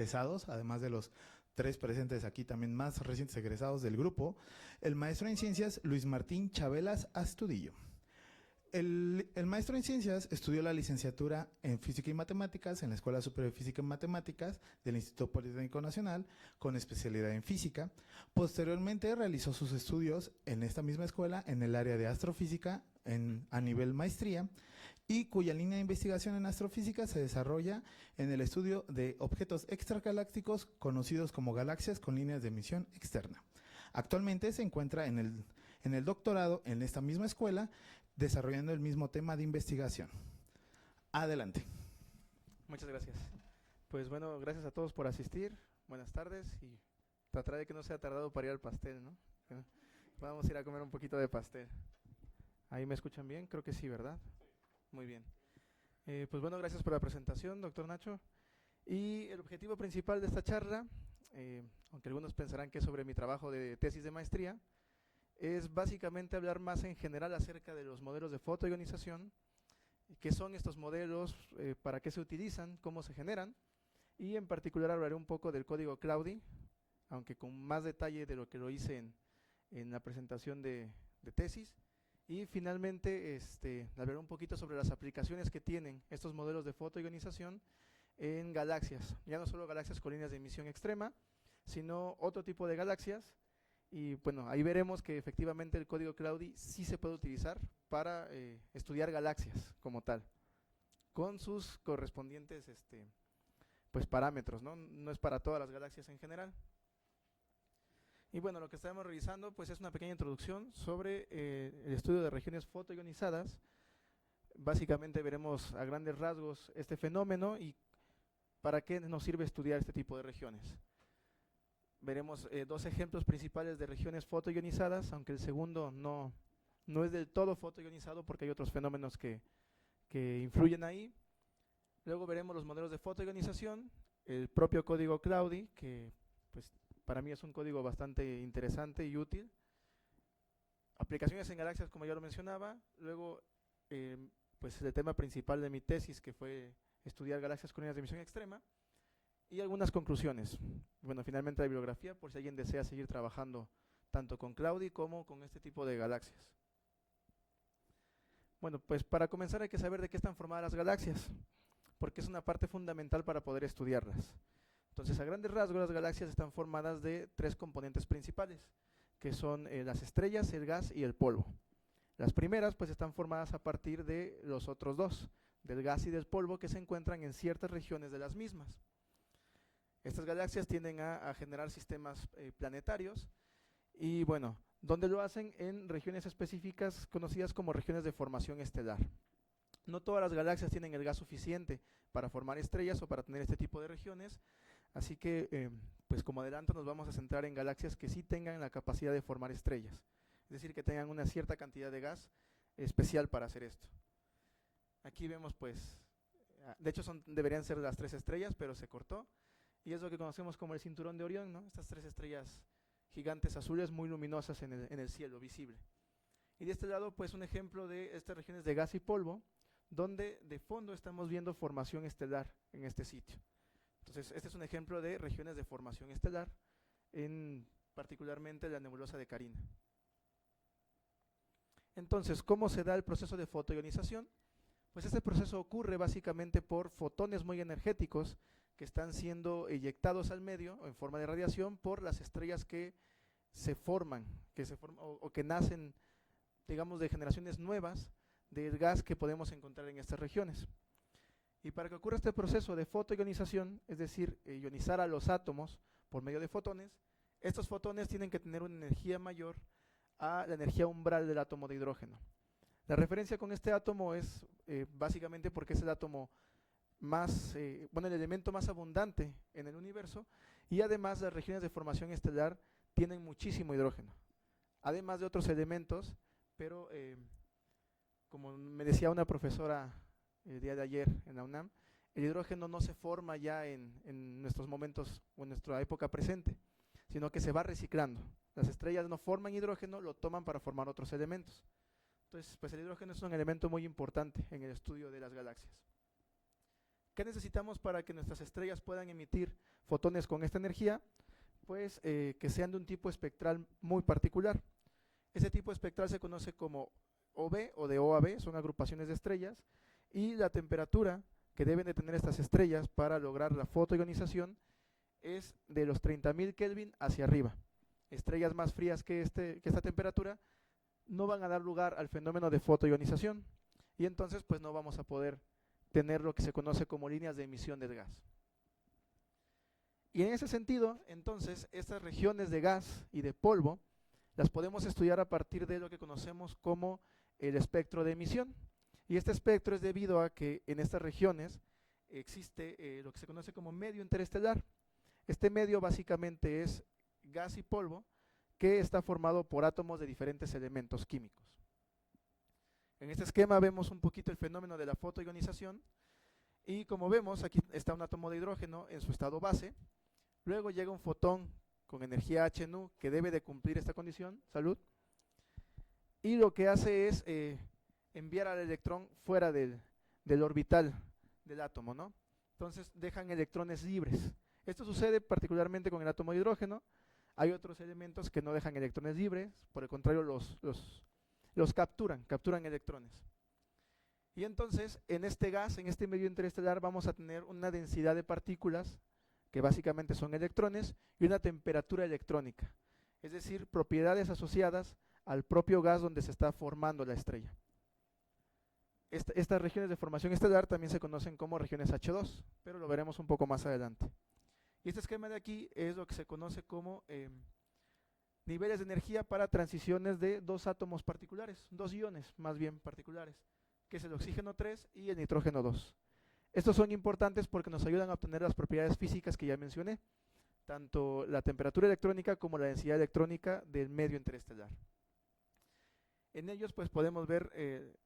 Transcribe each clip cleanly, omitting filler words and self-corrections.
egresados, además de los 3 presentes aquí también más recientes egresados del grupo, el maestro en ciencias Luis Martín Chabelas Astudillo. El maestro en ciencias estudió la licenciatura en Física y Matemáticas en la Escuela Superior de Física y Matemáticas del Instituto Politécnico Nacional, con especialidad en física. Posteriormente realizó sus estudios en esta misma escuela en el área de astrofísica a nivel maestría, y cuya línea de investigación en astrofísica se desarrolla en el estudio de objetos extragalácticos conocidos como galaxias con líneas de emisión externa. Actualmente se encuentra en el doctorado en esta misma escuela, desarrollando el mismo tema de investigación. Adelante. Muchas gracias. Pues bueno, gracias a todos por asistir. Buenas tardes y trataré de que no sea tardado para ir al pastel, ¿no? Vamos a ir a comer un poquito de pastel. ¿Ahí me escuchan bien? Creo que sí, ¿verdad? Muy bien. Pues bueno, gracias por la presentación, doctor Nacho. Y el objetivo principal de esta charla, aunque algunos pensarán que es sobre mi trabajo de tesis de maestría, es básicamente hablar más en general acerca de los modelos de fotoionización, qué son estos modelos, para qué se utilizan, cómo se generan, y en particular hablaré un poco del código Claudi, aunque con más detalle de lo que lo hice en la presentación de tesis. Y finalmente hablaré un poquito sobre las aplicaciones que tienen estos modelos de fotoionización en galaxias, ya no solo galaxias con líneas de emisión extrema, sino otro tipo de galaxias. Y bueno, ahí veremos que efectivamente el código Claudi sí se puede utilizar para estudiar galaxias como tal, con sus correspondientes pues parámetros, ¿no? No es para todas las galaxias en general. Y bueno, lo que estamos revisando pues es una pequeña introducción sobre el estudio de regiones fotoionizadas. Básicamente veremos a grandes rasgos este fenómeno y para qué nos sirve estudiar este tipo de regiones. Veremos 2 ejemplos principales de regiones fotoionizadas, aunque el segundo no es del todo fotoionizado porque hay otros fenómenos que influyen ahí. Luego veremos los modelos de fotoionización, el propio código Claudi, que pues para mí es un código bastante interesante y útil. Aplicaciones en galaxias, como ya lo mencionaba. Luego, pues el tema principal de mi tesis, que fue estudiar galaxias con líneas de emisión extrema. Y algunas conclusiones. Bueno, finalmente la bibliografía, por si alguien desea seguir trabajando tanto con Claudi como con este tipo de galaxias. Bueno, pues para comenzar hay que saber de qué están formadas las galaxias, porque es una parte fundamental para poder estudiarlas. Entonces, a grandes rasgos, las galaxias están formadas de 3 componentes principales, que son las estrellas, el gas y el polvo. Las primeras pues están formadas a partir de los otros 2, del gas y del polvo, que se encuentran en ciertas regiones de las mismas. Estas galaxias tienden a generar sistemas planetarios y bueno, ¿dónde lo hacen? En regiones específicas conocidas como regiones de formación estelar. No todas las galaxias tienen el gas suficiente para formar estrellas o para tener este tipo de regiones, así que pues como adelanto nos vamos a centrar en galaxias que sí tengan la capacidad de formar estrellas, es decir, que tengan una cierta cantidad de gas especial para hacer esto. Aquí vemos pues, de hecho deberían ser las 3 estrellas, pero se cortó. Y es lo que conocemos como el cinturón de Orión, ¿no? Estas 3 estrellas gigantes azules muy luminosas en el cielo visible. Y de este lado, pues un ejemplo de estas regiones de gas y polvo, donde de fondo estamos viendo formación estelar en este sitio. Entonces, este es un ejemplo de regiones de formación estelar, particularmente la nebulosa de Carina. Entonces, ¿cómo se da el proceso de fotoionización? Pues este proceso ocurre básicamente por fotones muy energéticos que están siendo eyectados al medio en forma de radiación por las estrellas que se forman, o que nacen, digamos, de generaciones nuevas del gas que podemos encontrar en estas regiones. Y para que ocurra este proceso de fotoionización, es decir, ionizar a los átomos por medio de fotones, estos fotones tienen que tener una energía mayor a la energía umbral del átomo de hidrógeno. La referencia con este átomo es básicamente porque es el átomo más, el elemento más abundante en el universo, y además las regiones de formación estelar tienen muchísimo hidrógeno, además de otros elementos, pero como me decía una profesora el día de ayer en la UNAM, el hidrógeno no se forma ya en nuestros momentos o en nuestra época presente, sino que se va reciclando. Las estrellas no forman hidrógeno, lo toman para formar otros elementos. Entonces, pues el hidrógeno es un elemento muy importante en el estudio de las galaxias. ¿Qué necesitamos para que nuestras estrellas puedan emitir fotones con esta energía, pues que sean de un tipo espectral muy particular. Ese tipo espectral se conoce como OB o de O a B, son agrupaciones de estrellas, y la temperatura que deben de tener estas estrellas para lograr la fotoionización es de los 30.000 Kelvin hacia arriba. Estrellas más frías que esta temperatura no van a dar lugar al fenómeno de fotoionización, y entonces pues no vamos a poder tener lo que se conoce como líneas de emisión del gas. Y en ese sentido, entonces, estas regiones de gas y de polvo las podemos estudiar a partir de lo que conocemos como el espectro de emisión. Y este espectro es debido a que en estas regiones existe lo que se conoce como medio interestelar. Este medio básicamente es gas y polvo que está formado por átomos de diferentes elementos químicos. En este esquema vemos un poquito el fenómeno de la fotoionización, y como vemos, aquí está un átomo de hidrógeno en su estado base. Luego llega un fotón con energía HNU que debe de cumplir esta condición, salud, y lo que hace es enviar al electrón fuera del orbital del átomo, ¿no? Entonces dejan electrones libres. Esto sucede particularmente con el átomo de hidrógeno. Hay otros elementos que no dejan electrones libres, por el contrario los capturan electrones. Y entonces en este gas, en este medio interestelar, vamos a tener una densidad de partículas que básicamente son electrones, y una temperatura electrónica, es decir, propiedades asociadas al propio gas donde se está formando la estrella. Estas regiones de formación estelar también se conocen como regiones H2, pero lo veremos un poco más adelante. Y este esquema de aquí es lo que se conoce como niveles de energía para transiciones de dos átomos particulares, dos iones más bien particulares, que es el oxígeno 3 y el nitrógeno 2. Estos son importantes porque nos ayudan a obtener las propiedades físicas que ya mencioné, tanto la temperatura electrónica como la densidad electrónica del medio interestelar. En ellos pues podemos ver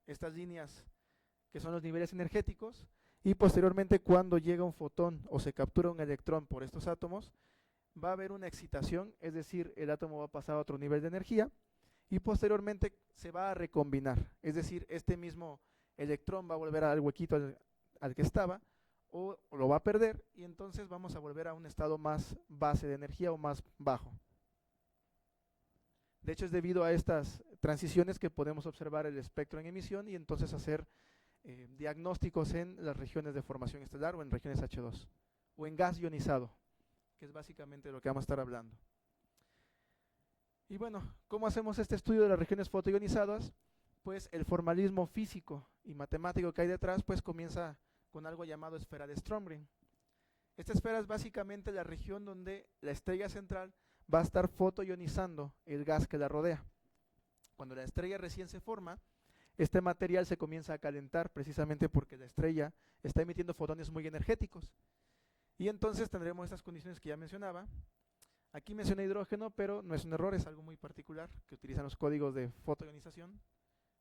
estas líneas que son los niveles energéticos, y posteriormente cuando llega un fotón o se captura un electrón por estos átomos, va a haber una excitación, es decir, el átomo va a pasar a otro nivel de energía, y posteriormente se va a recombinar, es decir, este mismo electrón va a volver al huequito al que estaba, o lo va a perder, y entonces vamos a volver a un estado más base de energía o más bajo. De hecho, es debido a estas transiciones que podemos observar el espectro en emisión y entonces hacer diagnósticos en las regiones de formación estelar o en regiones H2 o en gas ionizado, que es básicamente de lo que vamos a estar hablando. Y bueno, ¿cómo hacemos este estudio de las regiones fotoionizadas? Pues el formalismo físico y matemático que hay detrás pues comienza con algo llamado esfera de Strömgren. Esta esfera es básicamente la región donde la estrella central va a estar fotoionizando el gas que la rodea. Cuando la estrella recién se forma, este material se comienza a calentar precisamente porque la estrella está emitiendo fotones muy energéticos. Y entonces tendremos estas condiciones que ya mencionaba. Aquí mencioné hidrógeno, pero no es un error, es algo muy particular que utilizan los códigos de fotoionización,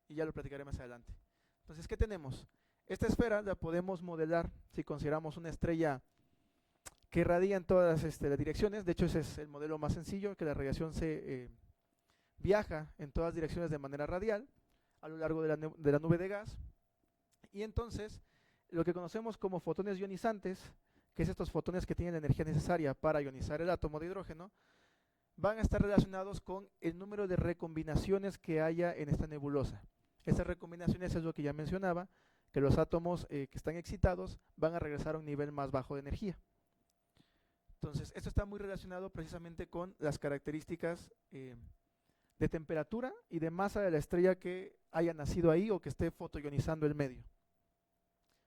y ya lo platicaré más adelante. Entonces, ¿qué tenemos? Esta esfera la podemos modelar si consideramos una estrella que irradia en todas las direcciones. De hecho, ese es el modelo más sencillo, que la radiación se viaja en todas direcciones de manera radial a lo largo de la nube de gas. Y entonces, lo que conocemos como fotones ionizantes, que es estos fotones que tienen la energía necesaria para ionizar el átomo de hidrógeno, van a estar relacionados con el número de recombinaciones que haya en esta nebulosa. Estas recombinaciones es lo que ya mencionaba, que los átomos que están excitados van a regresar a un nivel más bajo de energía. Entonces, esto está muy relacionado precisamente con las características de temperatura y de masa de la estrella que haya nacido ahí o que esté fotoionizando el medio.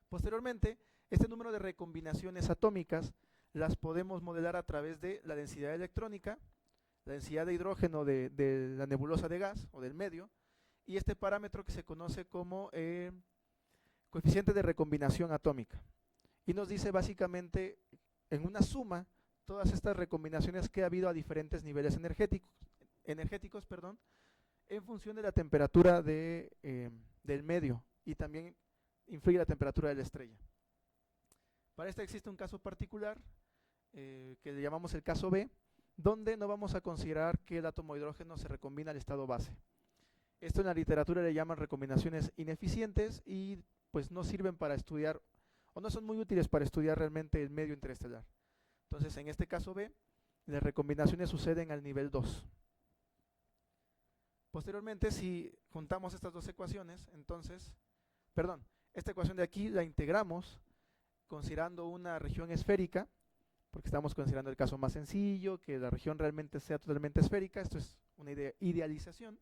Posteriormente, este número de recombinaciones atómicas las podemos modelar a través de la densidad electrónica, la densidad de hidrógeno de la nebulosa de gas o del medio, y este parámetro que se conoce como coeficiente de recombinación atómica. Y nos dice básicamente en una suma todas estas recombinaciones que ha habido a diferentes niveles energéticos, en función de la temperatura del medio, y también influye la temperatura de la estrella. Para esto existe un caso particular que le llamamos el caso B, donde no vamos a considerar que el átomo de hidrógeno se recombina al estado base. Esto en la literatura le llaman recombinaciones ineficientes y pues no sirven para estudiar, o no son muy útiles para estudiar realmente el medio interestelar. Entonces, en este caso B, las recombinaciones suceden al nivel 2. Posteriormente, si juntamos estas dos ecuaciones, entonces, esta ecuación de aquí la integramos considerando una región esférica, porque estamos considerando el caso más sencillo, que la región realmente sea totalmente esférica, esto es una idealización,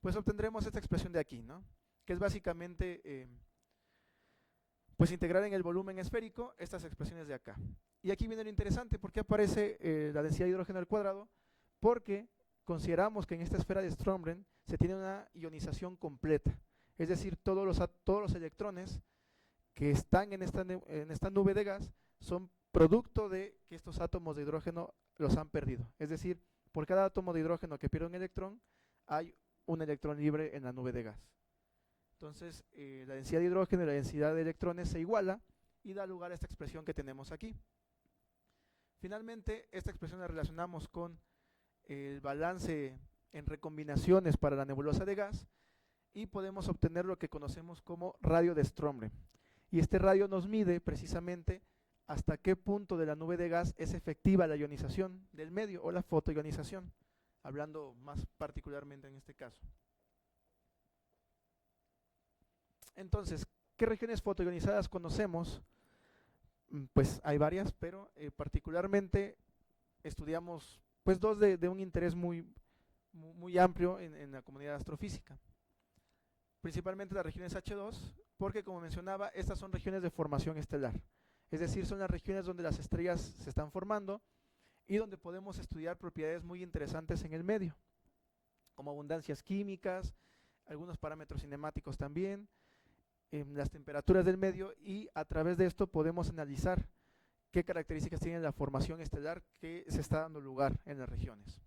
pues obtendremos esta expresión de aquí, ¿no? Que es básicamente, pues integrar en el volumen esférico estas expresiones de acá. Y aquí viene lo interesante, ¿por qué aparece la densidad de hidrógeno al cuadrado? Porque consideramos que en esta esfera de Strömgren se tiene una ionización completa, es decir, todos los electrones que están en esta nube de gas son producto de que estos átomos de hidrógeno los han perdido. Es decir, por cada átomo de hidrógeno que pierde un electrón, hay un electrón libre en la nube de gas. Entonces, la densidad de hidrógeno y la densidad de electrones se iguala y da lugar a esta expresión que tenemos aquí. Finalmente, esta expresión la relacionamos con el balance en recombinaciones para la nebulosa de gas y podemos obtener lo que conocemos como radio de Strömgren. Y este radio nos mide precisamente hasta qué punto de la nube de gas es efectiva la ionización del medio o la fotoionización, hablando más particularmente en este caso. Entonces, ¿qué regiones fotoionizadas conocemos? Pues hay varias, pero particularmente estudiamos pues dos de un interés muy amplio en la comunidad astrofísica. Principalmente las regiones H2, porque como mencionaba, estas son regiones de formación estelar. Es decir, son las regiones donde las estrellas se están formando y donde podemos estudiar propiedades muy interesantes en el medio, como abundancias químicas, algunos parámetros cinemáticos también, las temperaturas del medio, y a través de esto podemos analizar qué características tiene la formación estelar que se está dando lugar en las regiones.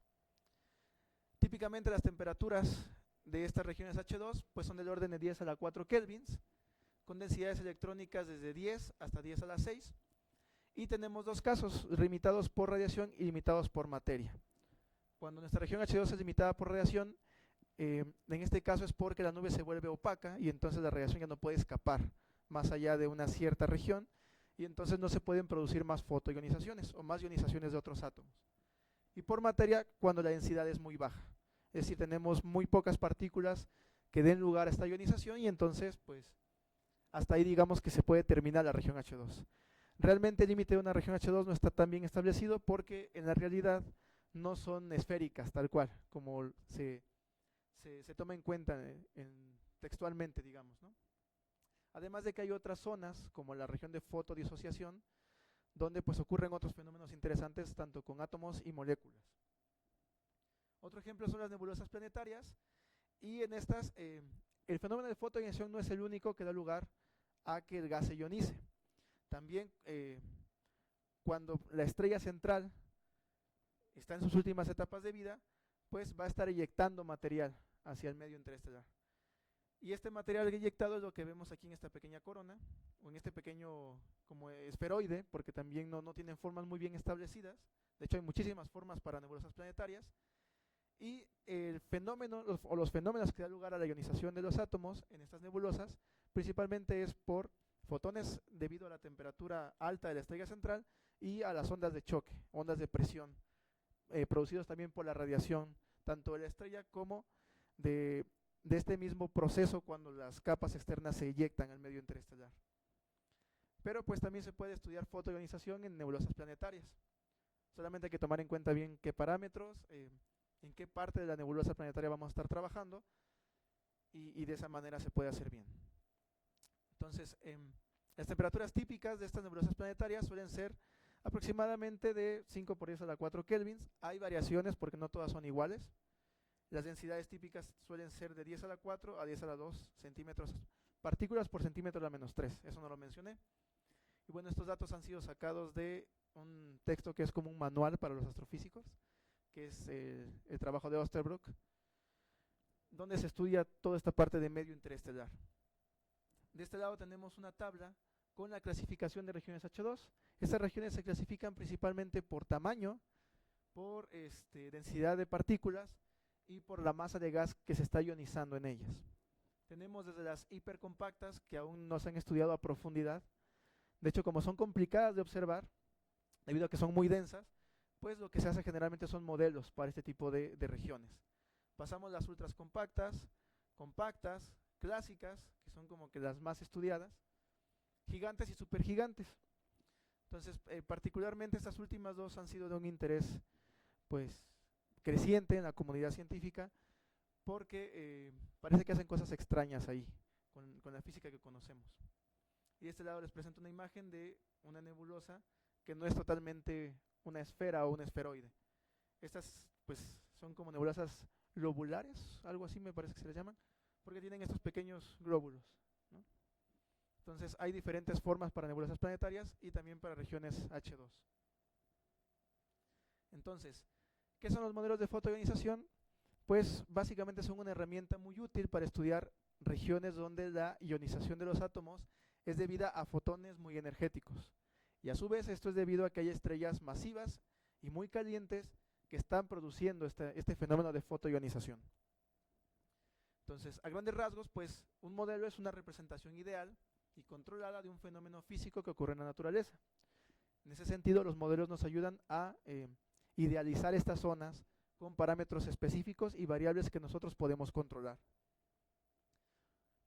Típicamente las temperaturas de estas regiones H2 pues son del orden de 10 a la 4 kelvins, con densidades electrónicas desde 10 hasta 10 a la 6, y tenemos dos casos, limitados por radiación y limitados por materia. Cuando nuestra región H2 es limitada por radiación, en este caso es porque la nube se vuelve opaca y entonces la radiación ya no puede escapar más allá de una cierta región, y entonces no se pueden producir más fotoionizaciones o más ionizaciones de otros átomos. Y por materia, cuando la densidad es muy baja, es decir, tenemos muy pocas partículas que den lugar a esta ionización, y entonces pues hasta ahí digamos que se puede terminar la región H2. Realmente el límite de una región H2 no está tan bien establecido porque en la realidad no son esféricas tal cual, como se toma en cuenta textualmente, digamos, ¿no? Además de que hay otras zonas, como la región de fotodisociación, donde pues ocurren otros fenómenos interesantes, tanto con átomos y moléculas. Otro ejemplo son las nebulosas planetarias, y en estas el fenómeno de fotoionización no es el único que da lugar a que el gas se ionice. También cuando la estrella central está en sus últimas etapas de vida, pues va a estar eyectando material hacia el medio interestelar. Y este material eyectado es lo que vemos aquí en esta pequeña corona, o en este pequeño como esferoide, porque también no tienen formas muy bien establecidas. De hecho hay muchísimas formas para nebulosas planetarias. Y el fenómeno, los fenómenos que dan lugar a la ionización de los átomos en estas nebulosas, principalmente es por fotones debido a la temperatura alta de la estrella central y a las ondas de choque, ondas de presión, producidos también por la radiación, tanto de la estrella como de este mismo proceso cuando las capas externas se eyectan al medio interestelar. Pero pues también se puede estudiar fotoionización en nebulosas planetarias. Solamente hay que tomar en cuenta bien qué parámetros, en qué parte de la nebulosa planetaria vamos a estar trabajando, y de esa manera se puede hacer bien. Entonces, las temperaturas típicas de estas nebulosas planetarias suelen ser aproximadamente de 5 por 10 a la 4 kelvins. Hay variaciones porque no todas son iguales. Las densidades típicas suelen ser de 10 a la 4 a 10 a la 2 centímetros, partículas por centímetro a la menos 3, eso no lo mencioné. Y bueno, estos datos han sido sacados de un texto que es como un manual para los astrofísicos, que es el trabajo de Osterbrock, donde se estudia toda esta parte de medio interestelar. De este lado tenemos una tabla con la clasificación de regiones H2. Estas regiones se clasifican principalmente por tamaño, por densidad de partículas y por la masa de gas que se está ionizando en ellas. Tenemos desde las hipercompactas, que aún no se han estudiado a profundidad. De hecho, como son complicadas de observar, debido a que son muy densas, pues lo que se hace generalmente son modelos para este tipo de regiones. Pasamos las ultras compactas, compactas, clásicas, que son como que las más estudiadas, gigantes y supergigantes. Entonces, particularmente estas últimas dos han sido de un interés pues creciente en la comunidad científica, porque parece que hacen cosas extrañas ahí con la física que conocemos. Y de este lado les presento una imagen de una nebulosa que no es totalmente una esfera o un esferoide. Estas pues son como nebulosas lobulares, algo así me parece que se les llaman, porque tienen estos pequeños glóbulos, ¿no? Entonces hay diferentes formas para nebulosas planetarias y también para regiones H2. Entonces, ¿qué son los modelos de fotoionización? Pues básicamente son una herramienta muy útil para estudiar regiones donde la ionización de los átomos es debida a fotones muy energéticos. Y a su vez esto es debido a que hay estrellas masivas y muy calientes que están produciendo este fenómeno de fotoionización. Entonces, a grandes rasgos, pues un modelo es una representación ideal y controlada de un fenómeno físico que ocurre en la naturaleza. En ese sentido, los modelos nos ayudan a idealizar estas zonas con parámetros específicos y variables que nosotros podemos controlar.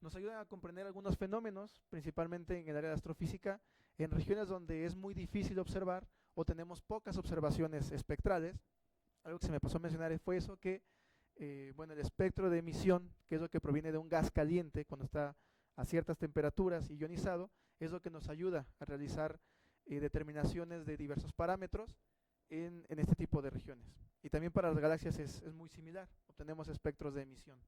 Nos ayudan a comprender algunos fenómenos, principalmente en el área de astrofísica, en regiones donde es muy difícil observar o tenemos pocas observaciones espectrales. Algo que se me pasó a mencionar fue eso, que bueno, el espectro de emisión, que es lo que proviene de un gas caliente cuando está a ciertas temperaturas y ionizado, es lo que nos ayuda a realizar determinaciones de diversos parámetros en este tipo de regiones. Y también para las galaxias es muy similar, obtenemos espectros de emisión.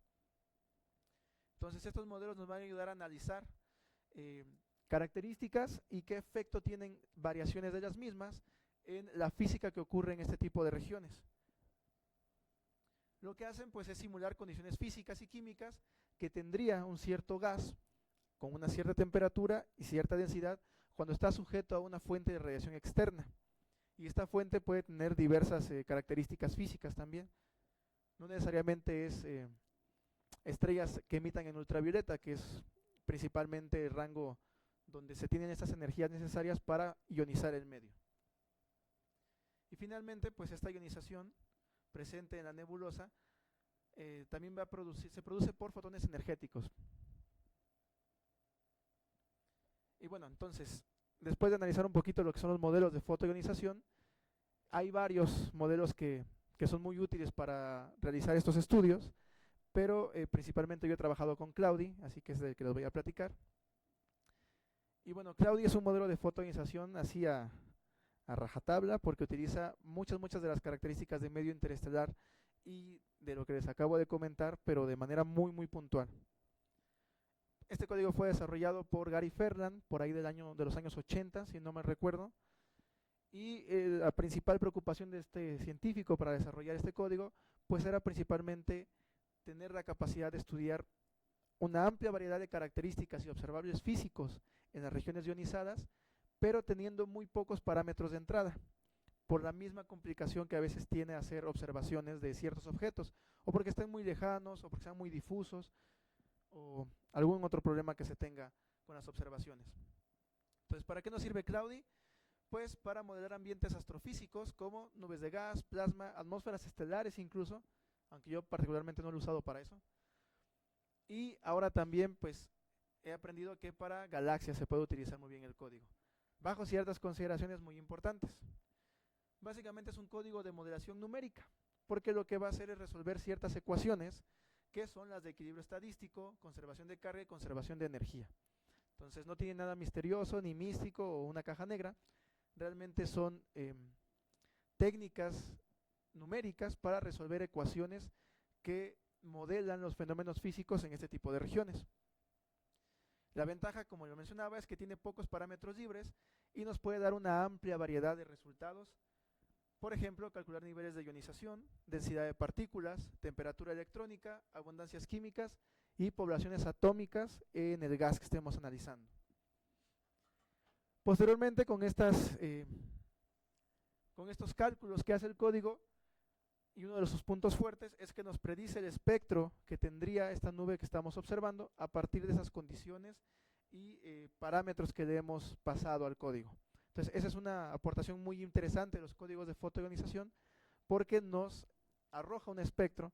Entonces estos modelos nos van a ayudar a analizar características y qué efecto tienen variaciones de las mismas en la física que ocurre en este tipo de regiones. Lo que hacen pues es simular condiciones físicas y químicas que tendría un cierto gas con una cierta temperatura y cierta densidad cuando está sujeto a una fuente de radiación externa. Y esta fuente puede tener diversas características físicas también. No necesariamente es estrellas que emitan en ultravioleta, que es principalmente el rango donde se tienen estas energías necesarias para ionizar el medio. Y finalmente, pues esta ionización presente en la nebulosa también se produce por fotones energéticos. Y bueno, entonces, después de analizar un poquito lo que son los modelos de fotoionización, hay varios modelos que son muy útiles para realizar estos estudios, pero principalmente yo he trabajado con Claudi, así que es del que les voy a platicar. Y bueno, Claudi es un modelo de fotoionización así a rajatabla, porque utiliza muchas de las características de medio interestelar y de lo que les acabo de comentar, pero de manera muy puntual. Este código fue desarrollado por Gary Ferland, por ahí de los años 80, si no me recuerdo. Y la principal preocupación de este científico para desarrollar este código, pues era principalmente tener la capacidad de estudiar una amplia variedad de características y observables físicos en las regiones ionizadas, pero teniendo muy pocos parámetros de entrada, por la misma complicación que a veces tiene hacer observaciones de ciertos objetos, o porque estén muy lejanos, o porque sean muy difusos, o algún otro problema que se tenga con las observaciones. Entonces, ¿para qué nos sirve Claudi? Pues para modelar ambientes astrofísicos como nubes de gas, plasma, atmósferas estelares incluso, aunque yo particularmente no lo he usado para eso. Y ahora también pues he aprendido que para galaxias se puede utilizar muy bien el código, bajo ciertas consideraciones muy importantes. Básicamente es un código de modelación numérica, porque lo que va a hacer es resolver ciertas ecuaciones que son las de equilibrio estadístico, conservación de carga y conservación de energía. Entonces no tiene nada misterioso, ni místico o una caja negra. Realmente son técnicas numéricas para resolver ecuaciones que modelan los fenómenos físicos en este tipo de regiones. La ventaja, como yo mencionaba, es que tiene pocos parámetros libres y nos puede dar una amplia variedad de resultados. Por ejemplo, calcular niveles de ionización, densidad de partículas, temperatura electrónica, abundancias químicas y poblaciones atómicas en el gas que estemos analizando. Posteriormente, con estos cálculos que hace el código, y uno de sus puntos fuertes es que nos predice el espectro que tendría esta nube que estamos observando a partir de esas condiciones y parámetros que le hemos pasado al código. Entonces, esa es una aportación muy interesante de los códigos de fotoionización, porque nos arroja un espectro.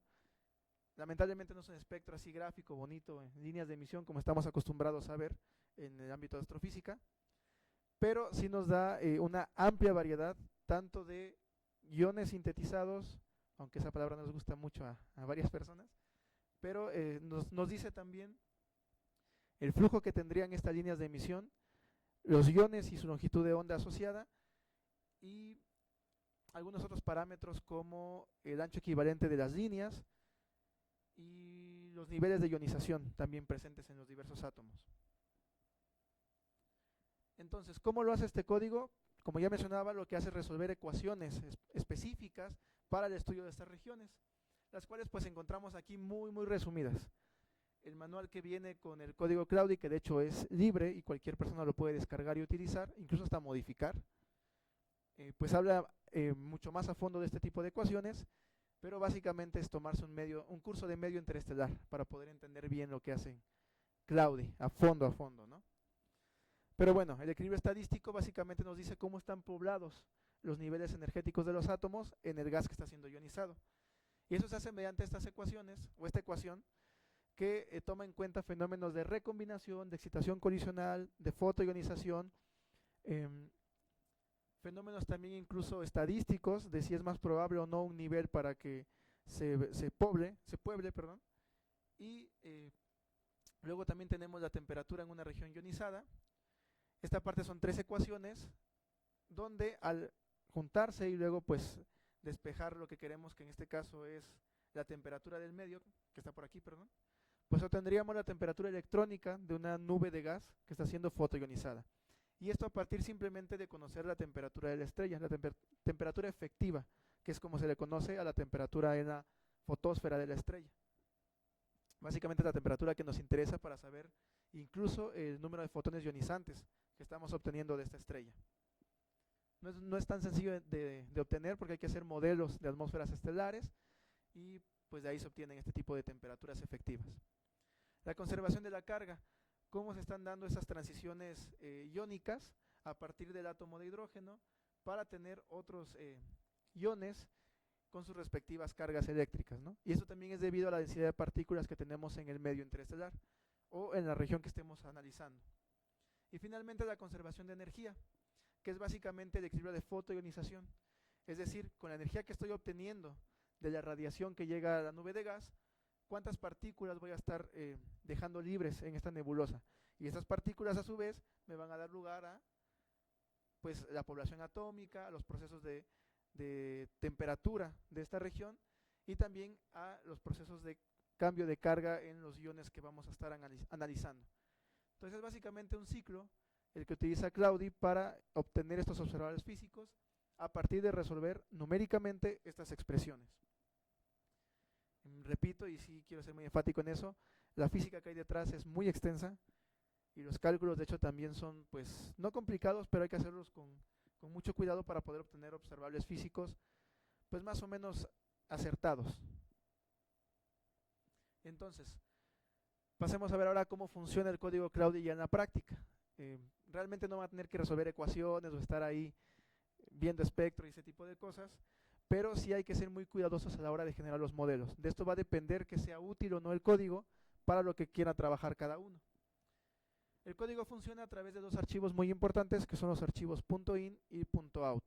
Lamentablemente no es un espectro así gráfico, bonito, en líneas de emisión como estamos acostumbrados a ver en el ámbito de astrofísica, pero sí nos da una amplia variedad, tanto de iones sintetizados, aunque esa palabra nos gusta mucho a varias personas, pero nos dice también el flujo que tendrían estas líneas de emisión, los iones y su longitud de onda asociada, y algunos otros parámetros como el ancho equivalente de las líneas y los niveles de ionización también presentes en los diversos átomos. Entonces, ¿cómo lo hace este código? Como ya mencionaba, lo que hace es resolver ecuaciones específicas para el estudio de estas regiones, las cuales pues encontramos aquí muy resumidas. El manual que viene con el código Claudi, que de hecho es libre y cualquier persona lo puede descargar y utilizar, incluso hasta modificar, pues habla mucho más a fondo de este tipo de ecuaciones, pero básicamente es tomarse un curso de medio interestelar para poder entender bien lo que hace Claudi a fondo, ¿no? Pero bueno, el equilibrio estadístico básicamente nos dice cómo están poblados los niveles energéticos de los átomos en el gas que está siendo ionizado. Y eso se hace mediante estas ecuaciones, o esta ecuación, que toma en cuenta fenómenos de recombinación, de excitación colisional, de fotoionización, fenómenos también incluso estadísticos, de si es más probable o no un nivel para que se pueble, perdón. Y luego también tenemos la temperatura en una región ionizada. Esta parte son 3 ecuaciones, donde al juntarse y luego pues despejar lo que queremos, que en este caso es la temperatura del medio, que está por aquí, perdón, pues obtendríamos la temperatura electrónica de una nube de gas que está siendo fotoionizada. Y esto a partir simplemente de conocer la temperatura de la estrella, la temperatura efectiva, que es como se le conoce a la temperatura en la fotosfera de la estrella. Básicamente la temperatura que nos interesa para saber incluso el número de fotones ionizantes que estamos obteniendo de esta estrella. No es tan sencillo de obtener, porque hay que hacer modelos de atmósferas estelares y pues de ahí se obtienen este tipo de temperaturas efectivas. La conservación de la carga, cómo se están dando esas transiciones iónicas a partir del átomo de hidrógeno para tener otros iones con sus respectivas cargas eléctricas, ¿no? Y eso también es debido a la densidad de partículas que tenemos en el medio interestelar o en la región que estemos analizando. Y finalmente la conservación de energía, que es básicamente el equilibrio de fotoionización, es decir, con la energía que estoy obteniendo de la radiación que llega a la nube de gas, cuántas partículas voy a estar dejando libres en esta nebulosa. Y estas partículas a su vez me van a dar lugar a pues, la población atómica, a los procesos de temperatura de esta región y también a los procesos de cambio de carga en los iones que vamos a estar analizando. Entonces es básicamente un ciclo el que utiliza Claudi para obtener estos observables físicos a partir de resolver numéricamente estas expresiones. Repito, y sí quiero ser muy enfático en eso, la física que hay detrás es muy extensa y los cálculos de hecho también son, pues, no complicados, pero hay que hacerlos con mucho cuidado para poder obtener observables físicos, pues más o menos acertados. Entonces, pasemos a ver ahora cómo funciona el código Claudi ya en la práctica. Realmente no va a tener que resolver ecuaciones o estar ahí viendo espectro y ese tipo de cosas, pero sí hay que ser muy cuidadosos a la hora de generar los modelos. De esto va a depender que sea útil o no el código para lo que quiera trabajar cada uno. El código funciona a través de dos archivos muy importantes, que son los archivos .in y .out.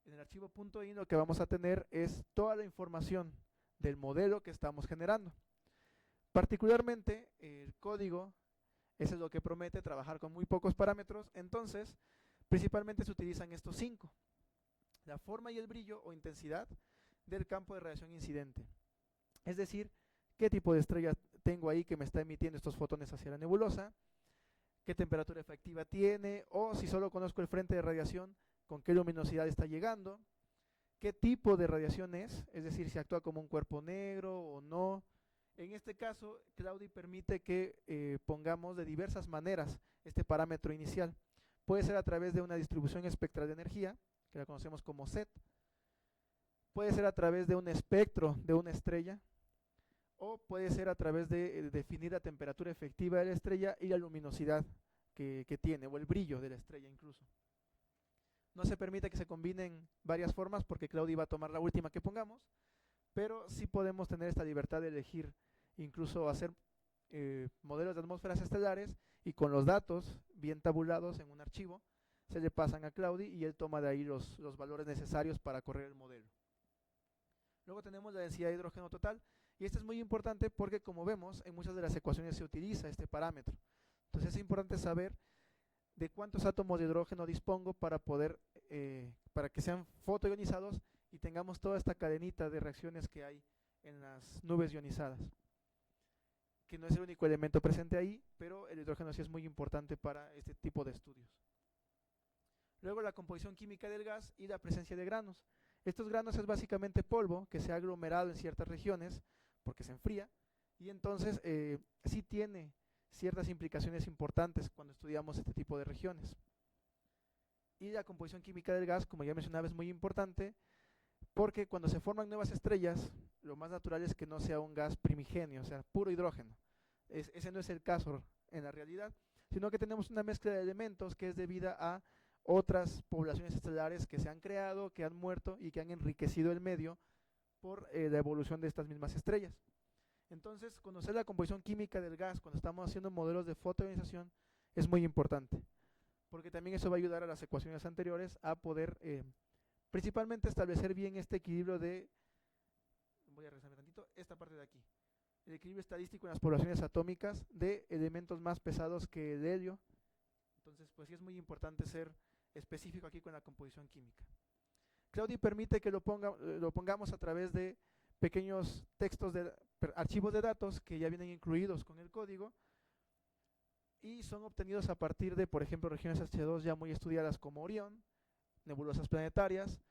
En el archivo .in lo que vamos a tener es toda la información del modelo que estamos generando. Particularmente el código, eso es lo que promete, trabajar con muy pocos parámetros, entonces principalmente se utilizan estos 5. La forma y el brillo o intensidad del campo de radiación incidente. Es decir, qué tipo de estrella tengo ahí que me está emitiendo estos fotones hacia la nebulosa, qué temperatura efectiva tiene, o si solo conozco el frente de radiación, con qué luminosidad está llegando, qué tipo de radiación es decir, si actúa como un cuerpo negro o no. En este caso, Claudi permite que pongamos de diversas maneras este parámetro inicial. Puede ser a través de una distribución espectral de energía, que la conocemos como SET. Puede ser a través de un espectro de una estrella, o puede ser a través de definir la temperatura efectiva de la estrella y la luminosidad que tiene, o el brillo de la estrella incluso. No se permite que se combinen varias formas porque Claudio va a tomar la última que pongamos, pero sí podemos tener esta libertad de elegir, incluso hacer modelos de atmósferas estelares y con los datos bien tabulados en un archivo se le pasan a Claudio y él toma de ahí los valores necesarios para correr el modelo. Luego tenemos la densidad de hidrógeno total, y esto es muy importante porque, como vemos, en muchas de las ecuaciones se utiliza este parámetro. Entonces es importante saber de cuántos átomos de hidrógeno dispongo para que sean fotoionizados y tengamos toda esta cadenita de reacciones que hay en las nubes ionizadas, que no es el único elemento presente ahí, pero el hidrógeno sí es muy importante para este tipo de estudios. Luego la composición química del gas y la presencia de granos. Estos granos es básicamente polvo que se ha aglomerado en ciertas regiones porque se enfría, y entonces sí tiene ciertas implicaciones importantes cuando estudiamos este tipo de regiones. Y la composición química del gas, como ya mencionaba, es muy importante porque cuando se forman nuevas estrellas, lo más natural es que no sea un gas primigenio, o sea, puro hidrógeno. Ese no es el caso en la realidad, sino que tenemos una mezcla de elementos que es debida a otras poblaciones estelares que se han creado, que han muerto y que han enriquecido el medio por la evolución de estas mismas estrellas. Entonces, conocer la composición química del gas cuando estamos haciendo modelos de fotoionización es muy importante, porque también eso va a ayudar a las ecuaciones anteriores a poder principalmente establecer bien este equilibrio de, voy a regresarme tantito, esta parte de aquí, el equilibrio estadístico en las poblaciones atómicas de elementos más pesados que el helio. Entonces, pues sí es muy importante ser específico aquí con la composición química. Claudio permite que lo pongamos a través de pequeños textos de archivos de datos que ya vienen incluidos con el código y son obtenidos a partir de, por ejemplo, regiones H2 ya muy estudiadas como Orión, nebulosas planetarias,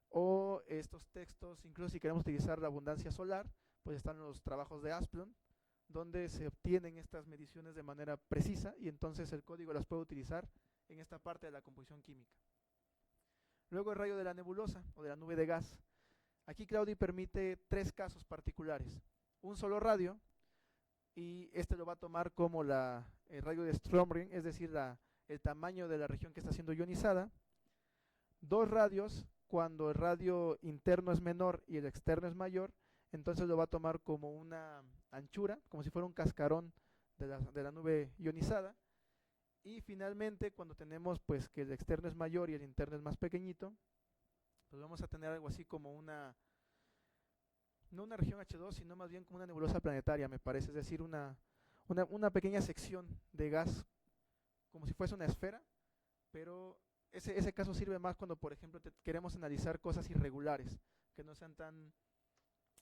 o estos textos, incluso si queremos utilizar la abundancia solar, pues están los trabajos de Asplund, donde se obtienen estas mediciones de manera precisa y entonces el código las puede utilizar en esta parte de la composición química. Luego el rayo de la nebulosa o de la nube de gas. Aquí Claudio permite tres casos particulares. Un solo radio, y este lo va a tomar como el radio de Strömring, es decir, el tamaño de la región que está siendo ionizada. Dos radios, cuando el radio interno es menor y el externo es mayor, entonces lo va a tomar como una anchura, como si fuera un cascarón de la nube ionizada. Y finalmente, cuando tenemos pues que el externo es mayor y el interno es más pequeñito, pues vamos a tener algo así como no una región H2, sino más bien como una nebulosa planetaria, me parece, es decir, una pequeña sección de gas, como si fuese una esfera, pero ese caso sirve más cuando, por ejemplo, queremos analizar cosas irregulares, que no sean tan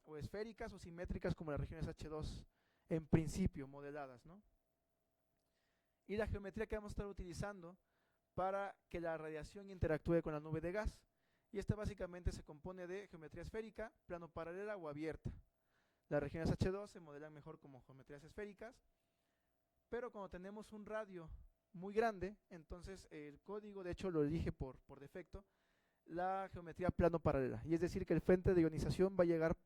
o esféricas o simétricas como las regiones H2 en principio modeladas, ¿no? Y la geometría que vamos a estar utilizando para que la radiación interactúe con la nube de gas. Y esta básicamente se compone de geometría esférica, plano paralela o abierta. Las regiones H2 se modelan mejor como geometrías esféricas, pero cuando tenemos un radio muy grande, entonces el código de hecho lo elige por defecto la geometría plano paralela, y es decir que el frente de ionización va a llegar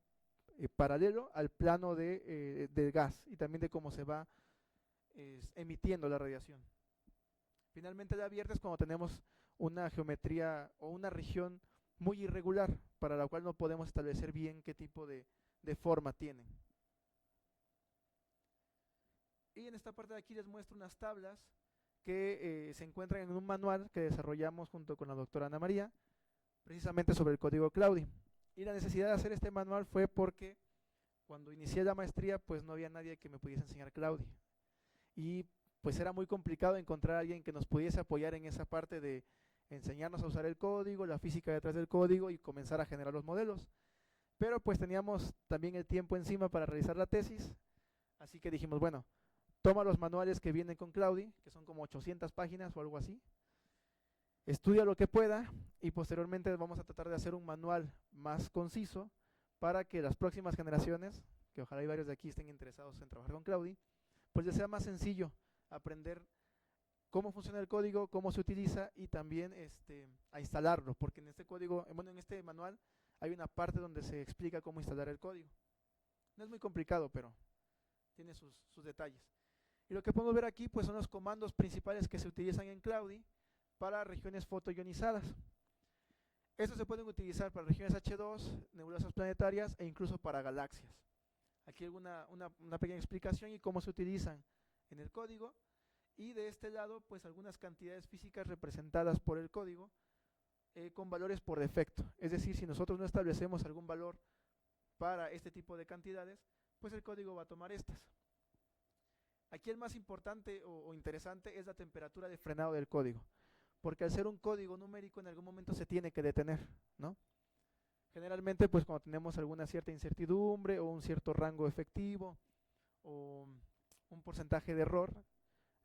paralelo al plano del gas y también de cómo se va emitiendo la radiación. Finalmente la abierta es cuando tenemos una geometría o una región muy irregular para la cual no podemos establecer bien qué tipo de forma tienen. Y en esta parte de aquí les muestro unas tablas que se encuentran en un manual que desarrollamos junto con la doctora Ana María, precisamente sobre el código Claudio. Y la necesidad de hacer este manual fue porque cuando inicié la maestría pues no había nadie que me pudiese enseñar Claudio. Y pues era muy complicado encontrar a alguien que nos pudiese apoyar en esa parte de enseñarnos a usar el código, la física detrás del código y comenzar a generar los modelos. Pero pues teníamos también el tiempo encima para realizar la tesis, así que dijimos, bueno, toma los manuales que vienen con Claudio, que son como 800 páginas o algo así, estudia lo que pueda y posteriormente vamos a tratar de hacer un manual más conciso para que las próximas generaciones, que ojalá y varios de aquí estén interesados en trabajar con Claudio, pues les sea más sencillo aprender cómo funciona el código, cómo se utiliza y también a instalarlo, porque en este código, bueno, en este manual hay una parte donde se explica cómo instalar el código. No es muy complicado, pero tiene sus detalles. Y lo que podemos ver aquí pues son los comandos principales que se utilizan en Claudio para regiones fotoionizadas. Estos se pueden utilizar para regiones H2, nebulosas planetarias e incluso para galaxias. Aquí una pequeña explicación y cómo se utilizan en el código. Y de este lado, pues algunas cantidades físicas representadas por el código con valores por defecto. Es decir, si nosotros no establecemos algún valor para este tipo de cantidades, pues el código va a tomar estas. Aquí el más importante o interesante es la temperatura de frenado del código, porque al ser un código numérico en algún momento se tiene que detener, ¿no? Generalmente pues cuando tenemos alguna cierta incertidumbre o un cierto rango efectivo o un porcentaje de error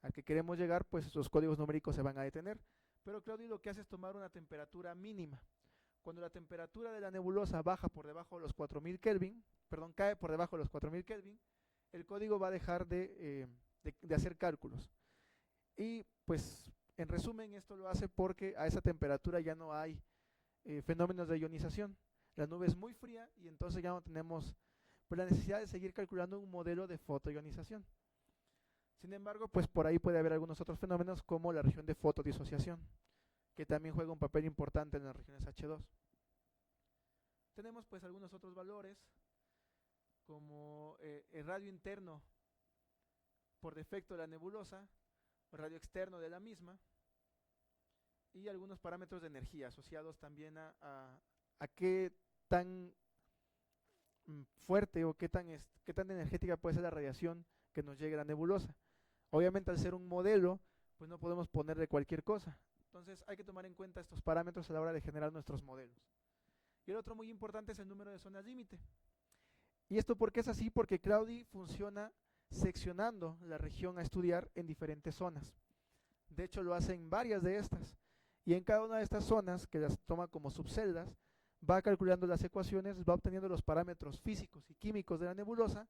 al que queremos llegar, pues los códigos numéricos se van a detener. Pero Claudio lo que hace es tomar una temperatura mínima. Cuando la temperatura de la nebulosa baja por debajo de los 4000 Kelvin, perdón, cae por debajo de los 4000 Kelvin, el código va a dejar de hacer cálculos. Y pues en resumen esto lo hace porque a esa temperatura ya no hay fenómenos de ionización. La nube es muy fría y entonces ya no tenemos pues, la necesidad de seguir calculando un modelo de fotoionización. Sin embargo, pues por ahí puede haber algunos otros fenómenos como la región de fotodisociación, que también juega un papel importante en las regiones H2. Tenemos pues algunos otros valores, como el radio interno por defecto de la nebulosa, o radio externo de la misma, y algunos parámetros de energía asociados también a qué tan fuerte o qué tan energética puede ser la radiación que nos llegue a la nebulosa. Obviamente al ser un modelo, pues no podemos ponerle cualquier cosa. Entonces hay que tomar en cuenta estos parámetros a la hora de generar nuestros modelos. Y el otro muy importante es el número de zonas límite. ¿Y esto por qué es así? Porque Claudi funciona seccionando la región a estudiar en diferentes zonas. De hecho lo hace en varias de estas. Y en cada una de estas zonas, que las toma como subceldas, va calculando las ecuaciones, va obteniendo los parámetros físicos y químicos de la nebulosa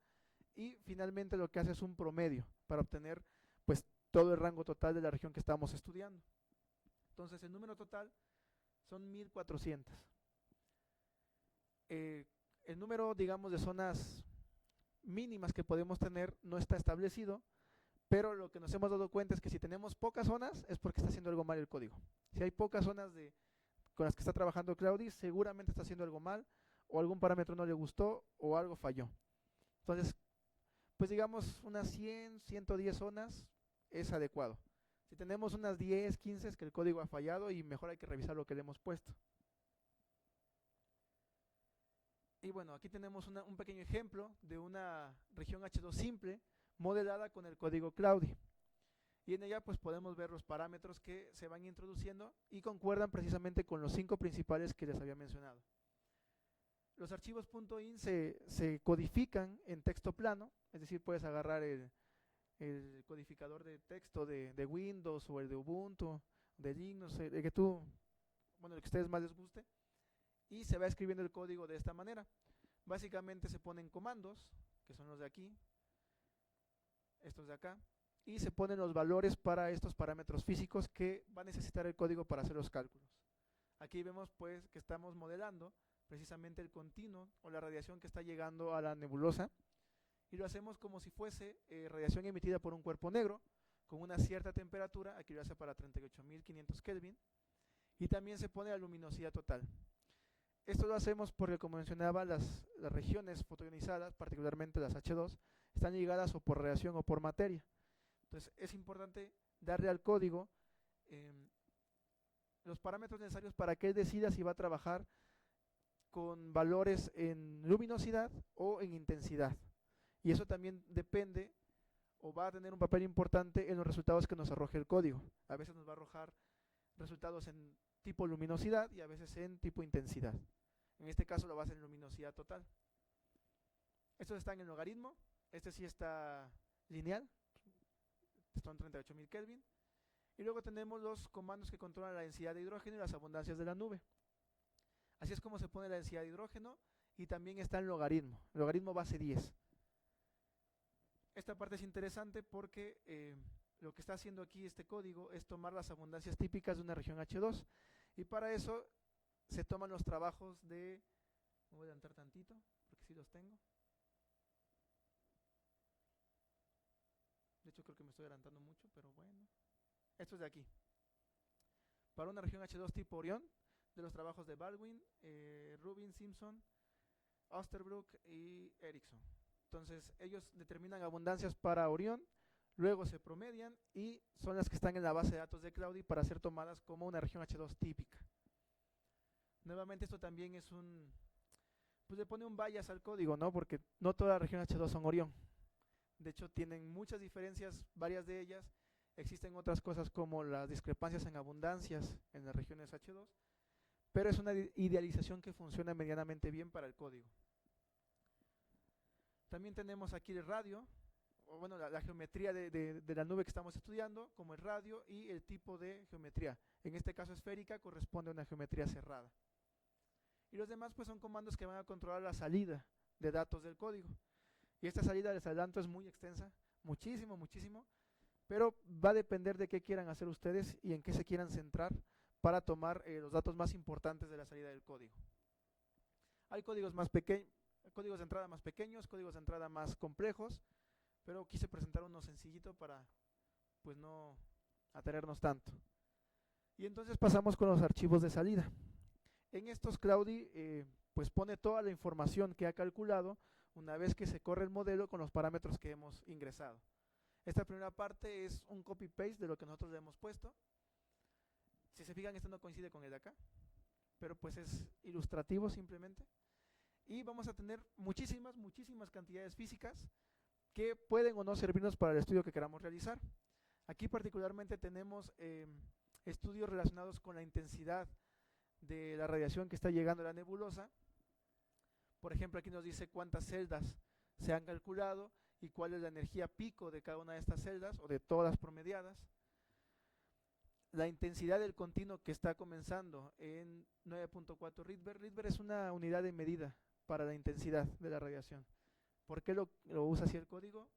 y finalmente lo que hace es un promedio para obtener pues todo el rango total de la región que estamos estudiando. Entonces el número total son 1400. El número, digamos, de zonas mínimas que podemos tener no está establecido, pero lo que nos hemos dado cuenta es que si tenemos pocas zonas es porque está haciendo algo mal el código. Si hay pocas zonas con las que está trabajando Claudi, seguramente está haciendo algo mal, o algún parámetro no le gustó, o algo falló. Entonces, pues digamos unas 100, 110 zonas es adecuado. Si tenemos unas 10, 15 es que el código ha fallado y mejor hay que revisar lo que le hemos puesto. Y bueno, aquí tenemos un pequeño ejemplo de una región H2 simple modelada con el código Claudi. Y en ella pues podemos ver los parámetros que se van introduciendo y concuerdan precisamente con los 5 principales que les había mencionado. Los archivos .in se codifican en texto plano, es decir, puedes agarrar el codificador de texto de Windows o el de Ubuntu, de Linux, el que tú, bueno, el que a ustedes más les guste, y se va escribiendo el código de esta manera. Básicamente se ponen comandos, que son los de aquí, estos de acá, y se ponen los valores para estos parámetros físicos que va a necesitar el código para hacer los cálculos. Aquí vemos pues que estamos modelando precisamente el continuo o la radiación que está llegando a la nebulosa y lo hacemos como si fuese radiación emitida por un cuerpo negro con una cierta temperatura, aquí lo hace para 38.500 Kelvin, y también se pone la luminosidad total. Esto lo hacemos porque, como mencionaba, las regiones fotoionizadas, particularmente las H2, están ligadas o por radiación o por materia. Entonces es importante darle al código los parámetros necesarios para que él decida si va a trabajar con valores en luminosidad o en intensidad. Y eso también depende o va a tener un papel importante en los resultados que nos arroje el código. A veces nos va a arrojar resultados en tipo luminosidad y a veces en tipo intensidad. En este caso lo va a hacer en luminosidad total. Estos están en logaritmo, este sí está lineal, son 38.000 Kelvin. Y luego tenemos los comandos que controlan la densidad de hidrógeno y las abundancias de la nube. Así es como se pone la densidad de hidrógeno y también está en logaritmo base 10. Esta parte es interesante porque lo que está haciendo aquí este código es tomar las abundancias típicas de una región H2 y para eso se toman los trabajos de, me voy a adelantar tantito porque sí los tengo. De hecho creo que me estoy adelantando mucho, pero bueno. Esto es de aquí. Para una región H2 tipo Orión, de los trabajos de Baldwin, Rubin, Simpson, Osterbrook y Erickson. Entonces ellos determinan abundancias para Orión, luego se promedian y son las que están en la base de datos de Claudi para ser tomadas como una región H2 típica. Nuevamente esto también es pues le pone un bias al código, ¿no? Porque no todas las regiones H2 son Orión. De hecho tienen muchas diferencias, varias de ellas. Existen otras cosas como las discrepancias en abundancias en las regiones H2, pero es una idealización que funciona medianamente bien para el código. También tenemos aquí el radio, o bueno, la geometría de la nube que estamos estudiando, como el radio, y el tipo de geometría. En este caso esférica, corresponde a una geometría cerrada. Y los demás pues son comandos que van a controlar la salida de datos del código. Y esta salida, les adelanto, es muy extensa, muchísimo, muchísimo, pero va a depender de qué quieran hacer ustedes y en qué se quieran centrar para tomar los datos más importantes de la salida del código. Hay códigos más pequeños, códigos de entrada más pequeños, códigos de entrada más complejos, pero quise presentar uno sencillito para pues no atenernos tanto. Y entonces pasamos con los archivos de salida. En estos Claudi pues pone toda la información que ha calculado una vez que se corre el modelo con los parámetros que hemos ingresado. Esta primera parte es un copy-paste de lo que nosotros le hemos puesto. Si se fijan, esto no coincide con el de acá, pero pues es ilustrativo simplemente. Y vamos a tener muchísimas cantidades físicas que pueden o no servirnos para el estudio que queramos realizar. Aquí particularmente tenemos estudios relacionados con la intensidad de la radiación que está llegando a la nebulosa. Por ejemplo, aquí nos dice cuántas celdas se han calculado y cuál es la energía pico de cada una de estas celdas o de todas promediadas. La intensidad del continuo que está comenzando en 9.4 Rydberg. Rydberg es una unidad de medida para la intensidad de la radiación. ¿Por qué lo usa así el código?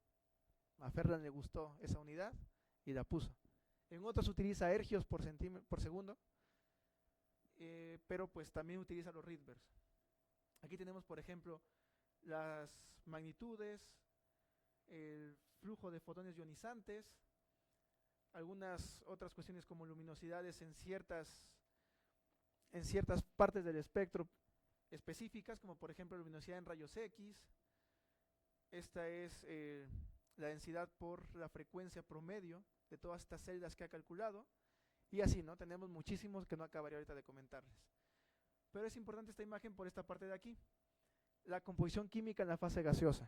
A Ferran le gustó esa unidad y la puso. En otros utiliza ergios por segundo, pero pues también utiliza los Rydbergs. Aquí tenemos, por ejemplo, las magnitudes, el flujo de fotones ionizantes, algunas otras cuestiones como luminosidades en ciertas partes del espectro específicas, como por ejemplo luminosidad en rayos X. Esta es la densidad por la frecuencia promedio de todas estas celdas que ha calculado. Y así, ¿no? Tenemos muchísimos que no acabaría ahorita de comentarles. Pero es importante esta imagen por esta parte de aquí. La composición química en la fase gaseosa.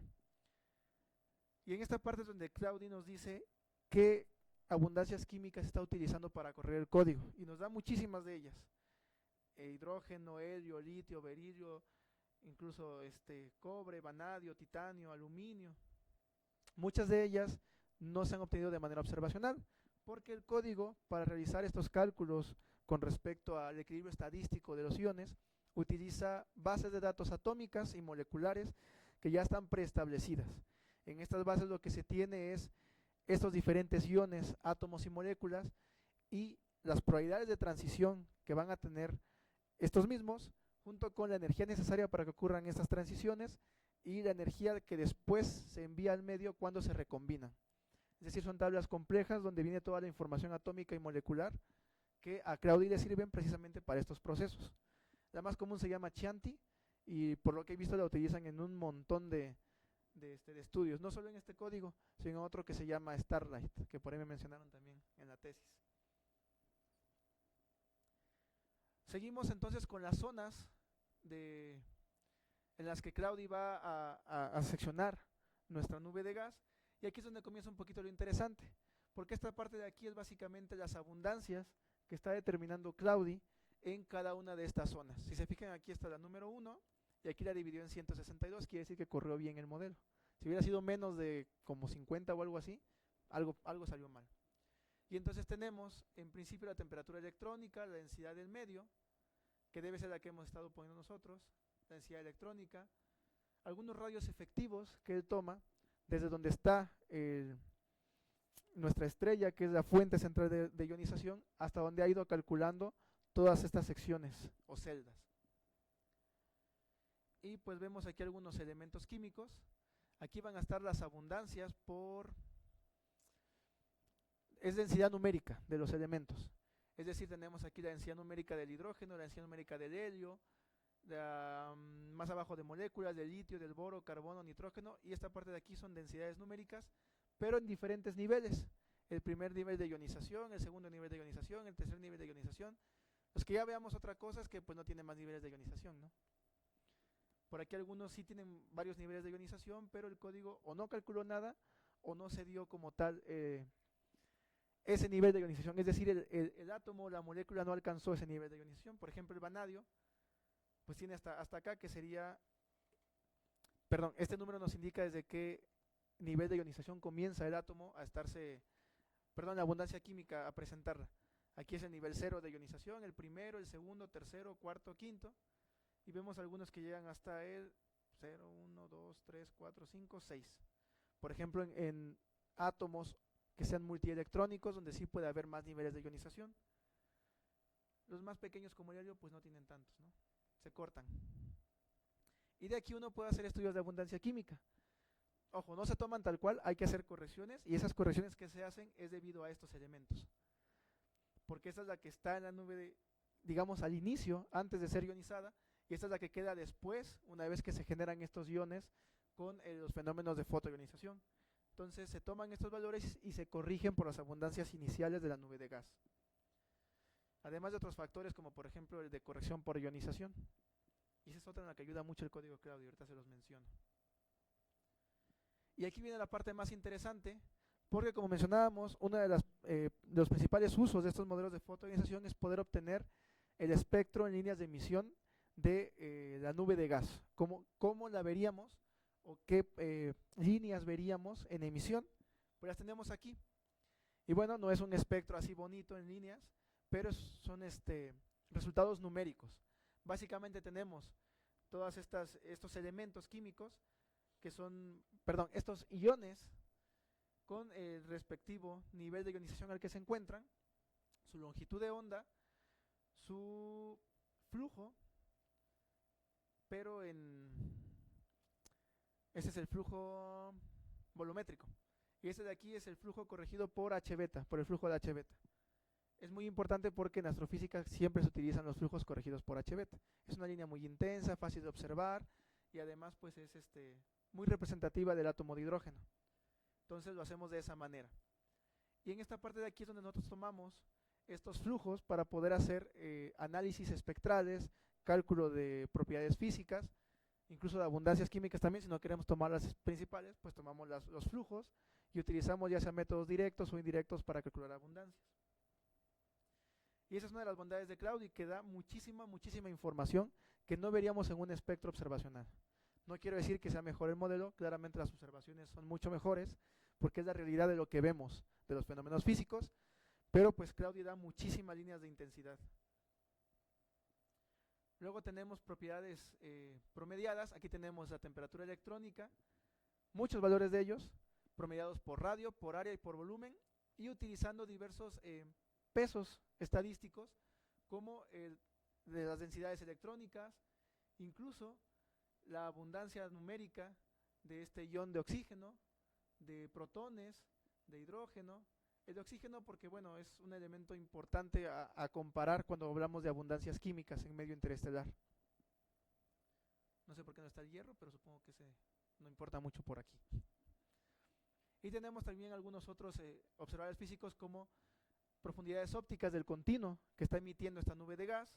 Y en esta parte es donde Claudi nos dice qué abundancias químicas está utilizando para correr el código. Y nos da muchísimas de ellas. Hidrógeno, helio, litio, berilio, incluso cobre, vanadio, titanio, aluminio. Muchas de ellas no se han obtenido de manera observacional, porque el código para realizar estos cálculos con respecto al equilibrio estadístico de los iones utiliza bases de datos atómicas y moleculares que ya están preestablecidas. En estas bases lo que se tiene es estos diferentes iones, átomos y moléculas y las probabilidades de transición que van a tener estos mismos, junto con la energía necesaria para que ocurran estas transiciones y la energía que después se envía al medio cuando se recombinan. Es decir, son tablas complejas donde viene toda la información atómica y molecular que a Claudi le sirven precisamente para estos procesos. La más común se llama Chianti y por lo que he visto la utilizan en un montón de estudios, no solo en este código, sino en otro que se llama Starlight, que por ahí me mencionaron también en la tesis. Seguimos entonces con las zonas en las que Claudi va a seccionar nuestra nube de gas, y aquí es donde comienza un poquito lo interesante, porque esta parte de aquí es básicamente las abundancias que está determinando Claudi en cada una de estas zonas. Si se fijan, aquí está la número 1 y aquí la dividió en 162, quiere decir que corrió bien el modelo. Si hubiera sido menos de como 50 o algo así, algo salió mal. Y entonces tenemos en principio la temperatura electrónica, la densidad del medio, que debe ser la que hemos estado poniendo nosotros, la densidad electrónica, algunos radios efectivos que él toma desde donde está nuestra estrella, que es la fuente central de ionización, hasta donde ha ido calculando todas estas secciones o celdas. Y pues vemos aquí algunos elementos químicos. Aquí van a estar las abundancias es densidad numérica de los elementos. Es decir, tenemos aquí la densidad numérica del hidrógeno, la densidad numérica del helio, más abajo de moléculas, del litio, del boro, carbono, nitrógeno, y esta parte de aquí son densidades numéricas, pero en diferentes niveles. El primer nivel de ionización, el segundo nivel de ionización, el tercer nivel de ionización. Los que ya veamos otra cosa es que pues no tienen más niveles de ionización, ¿no? Por aquí algunos sí tienen varios niveles de ionización, pero el código o no calculó nada o no se dio como tal ese nivel de ionización. Es decir, el átomo, la molécula no alcanzó ese nivel de ionización. Por ejemplo, el vanadio, pues tiene hasta acá, que sería, perdón, este número nos indica desde qué nivel de ionización comienza el átomo a estarse, perdón, la abundancia química a presentarla. Aquí es el nivel 0 de ionización, el primero, el segundo, tercero, cuarto, quinto, y vemos algunos que llegan hasta el 0, 1, 2, 3, 4, 5, 6. Por ejemplo, en átomos que sean multielectrónicos, donde sí puede haber más niveles de ionización. Los más pequeños como el helio, pues no tienen tantos, ¿no? Se cortan. Y de aquí uno puede hacer estudios de abundancia química. Ojo, no se toman tal cual, hay que hacer correcciones, y esas correcciones que se hacen es debido a estos elementos. Porque esta es la que está en la nube, digamos, al inicio, antes de ser ionizada, y esta es la que queda después, una vez que se generan estos iones con los fenómenos de fotoionización. Entonces se toman estos valores y se corrigen por las abundancias iniciales de la nube de gas. Además de otros factores como por ejemplo el de corrección por ionización. Y esa es otra en la que ayuda mucho el código Claudio, ahorita se los menciono. Y aquí viene la parte más interesante, porque como mencionábamos, uno de los principales usos de estos modelos de fotoionización es poder obtener el espectro en líneas de emisión de la nube de gas. ¿Cómo la veríamos o qué líneas veríamos en emisión? Pues las tenemos aquí. Y bueno, no es un espectro así bonito en líneas, pero son resultados numéricos. Básicamente tenemos todos estos elementos químicos que son, perdón, estos iones con el respectivo nivel de ionización al que se encuentran, su longitud de onda, su flujo, pero ese es el flujo volumétrico. Y este de aquí es el flujo corregido por H beta, por el flujo de H beta. Es muy importante porque en astrofísica siempre se utilizan los flujos corregidos por H beta. Es una línea muy intensa, fácil de observar y además pues es muy representativa del átomo de hidrógeno. Entonces lo hacemos de esa manera. Y en esta parte de aquí es donde nosotros tomamos estos flujos para poder hacer análisis espectrales, cálculo de propiedades físicas, incluso de abundancias químicas también. Si no queremos tomar las principales, pues tomamos los flujos y utilizamos ya sea métodos directos o indirectos para calcular abundancias. Y esa es una de las bondades de Claudio, que da muchísima información que no veríamos en un espectro observacional. No quiero decir que sea mejor el modelo, claramente las observaciones son mucho mejores, porque es la realidad de lo que vemos de los fenómenos físicos, pero pues Claudio da muchísimas líneas de intensidad. Luego tenemos propiedades promediadas. Aquí tenemos la temperatura electrónica, muchos valores de ellos, promediados por radio, por área y por volumen, y utilizando diversos pesos estadísticos, como de las densidades electrónicas, incluso la abundancia numérica de este ion de oxígeno, de protones, de hidrógeno. El de oxígeno porque bueno, es un elemento importante a comparar cuando hablamos de abundancias químicas en medio interestelar. No sé por qué no está el hierro, pero supongo que no importa mucho por aquí. Y tenemos también algunos otros observadores físicos como profundidades ópticas del continuo que está emitiendo esta nube de gas.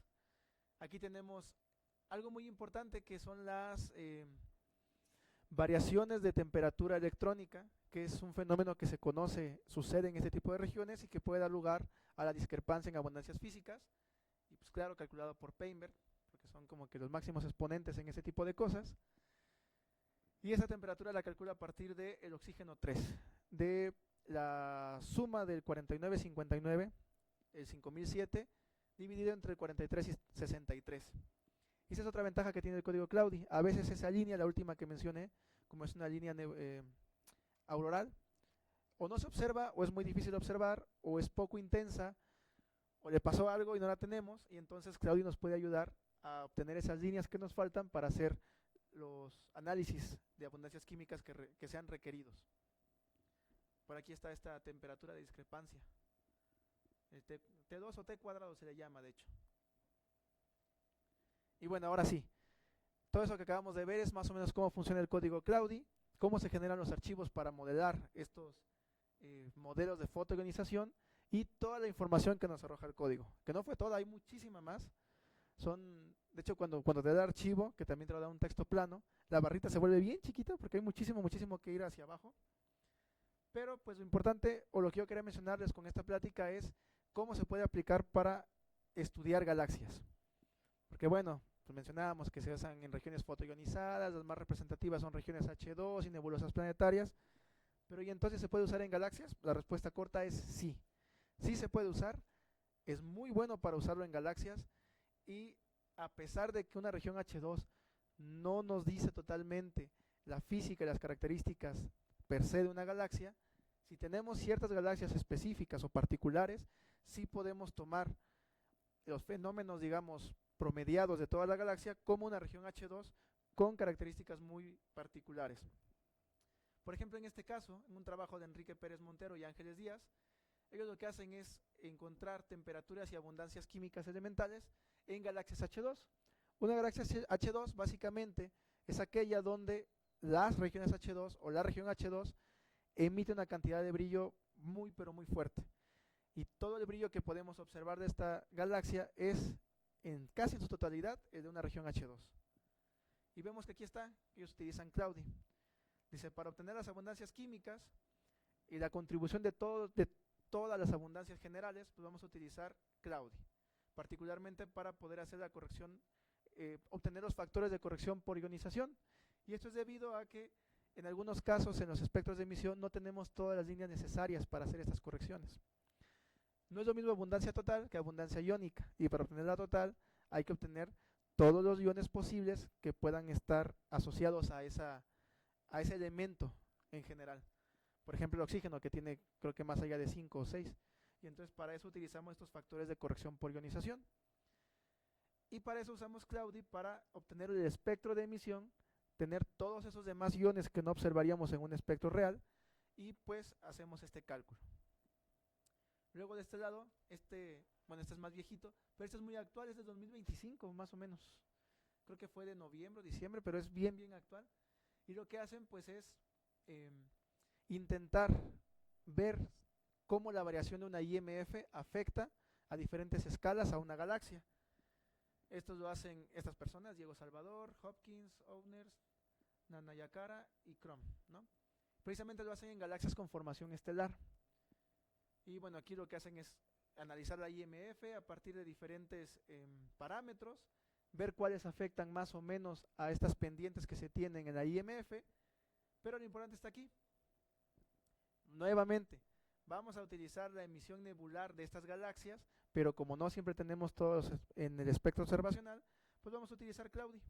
Aquí tenemos algo muy importante que son las variaciones de temperatura electrónica, que es un fenómeno que se conoce, sucede en este tipo de regiones y que puede dar lugar a la discrepancia en abundancias físicas, y pues claro, calculado por Painberg, porque son como que los máximos exponentes en ese tipo de cosas. Y esa temperatura la calcula a partir del oxígeno 3, de la suma del 49,59, el 5007, dividido entre el 43 y 63. Y esa es otra ventaja que tiene el código Claudi. A veces esa línea, la última que mencioné, como es una línea auroral, o no se observa, o es muy difícil de observar, o es poco intensa, o le pasó algo y no la tenemos, y entonces Claudi nos puede ayudar a obtener esas líneas que nos faltan para hacer los análisis de abundancias químicas que sean requeridos. Por aquí está esta temperatura de discrepancia El T2 o T cuadrado se le llama, de hecho. Y bueno, ahora sí, todo eso que acabamos de ver es más o menos cómo funciona el código Cloudy, cómo se generan los archivos para modelar estos modelos de fotoionización y toda la información que nos arroja el código. Que no fue toda, hay muchísima más. De hecho, cuando te da archivo, que también te lo da un texto plano, la barrita se vuelve bien chiquita porque hay muchísimo que ir hacia abajo. Pero pues lo importante, o lo que yo quería mencionarles con esta plática es cómo se puede aplicar para estudiar galaxias. Porque bueno, pues mencionábamos que se usan en regiones fotoionizadas, las más representativas son regiones H2 y nebulosas planetarias. Pero ¿y entonces se puede usar en galaxias? La respuesta corta es sí. Sí se puede usar, es muy bueno para usarlo en galaxias y a pesar de que una región H2 no nos dice totalmente la física y las características per se de una galaxia, si tenemos ciertas galaxias específicas o particulares, sí podemos tomar los fenómenos, digamos, promediados de toda la galaxia como una región H2 con características muy particulares. Por ejemplo, en este caso, en un trabajo de Enrique Pérez Montero y Ángeles Díaz, ellos lo que hacen es encontrar temperaturas y abundancias químicas elementales en galaxias H2. Una galaxia H2 básicamente es aquella donde las regiones H2 o la región H2 emite una cantidad de brillo muy pero muy fuerte. Y todo el brillo que podemos observar de esta galaxia es casi en su totalidad el de una región H2. Y vemos que aquí está, ellos utilizan Cloudy. Dice, para obtener las abundancias químicas y la contribución de todas las abundancias generales, pues vamos a utilizar Cloudy, particularmente para poder hacer la corrección, obtener los factores de corrección por ionización. Y esto es debido a que en algunos casos en los espectros de emisión no tenemos todas las líneas necesarias para hacer estas correcciones. No es lo mismo abundancia total que abundancia iónica, y para obtener la total hay que obtener todos los iones posibles que puedan estar asociados a ese elemento en general. Por ejemplo, el oxígeno, que tiene creo que más allá de 5 o 6. Y entonces para eso utilizamos estos factores de corrección por ionización. Y para eso usamos Cloudy para obtener el espectro de emisión, tener todos esos demás iones que no observaríamos en un espectro real, y pues hacemos este cálculo. Luego de este lado, este es más viejito, pero este es muy actual, es de 2025 más o menos. Creo que fue de noviembre o diciembre, pero es bien actual. Y lo que hacen pues es intentar ver cómo la variación de una IMF afecta a diferentes escalas a una galaxia. Esto lo hacen estas personas, Diego Salvador, Hopkins, Owners, Nanayakara y Crom, ¿no? Precisamente lo hacen en galaxias con formación estelar. Y bueno, aquí lo que hacen es analizar la IMF a partir de diferentes parámetros, ver cuáles afectan más o menos a estas pendientes que se tienen en la IMF, pero lo importante está aquí. Nuevamente, vamos a utilizar la emisión nebular de estas galaxias, pero como no siempre tenemos todos en el espectro observacional, pues vamos a utilizar Cloudy.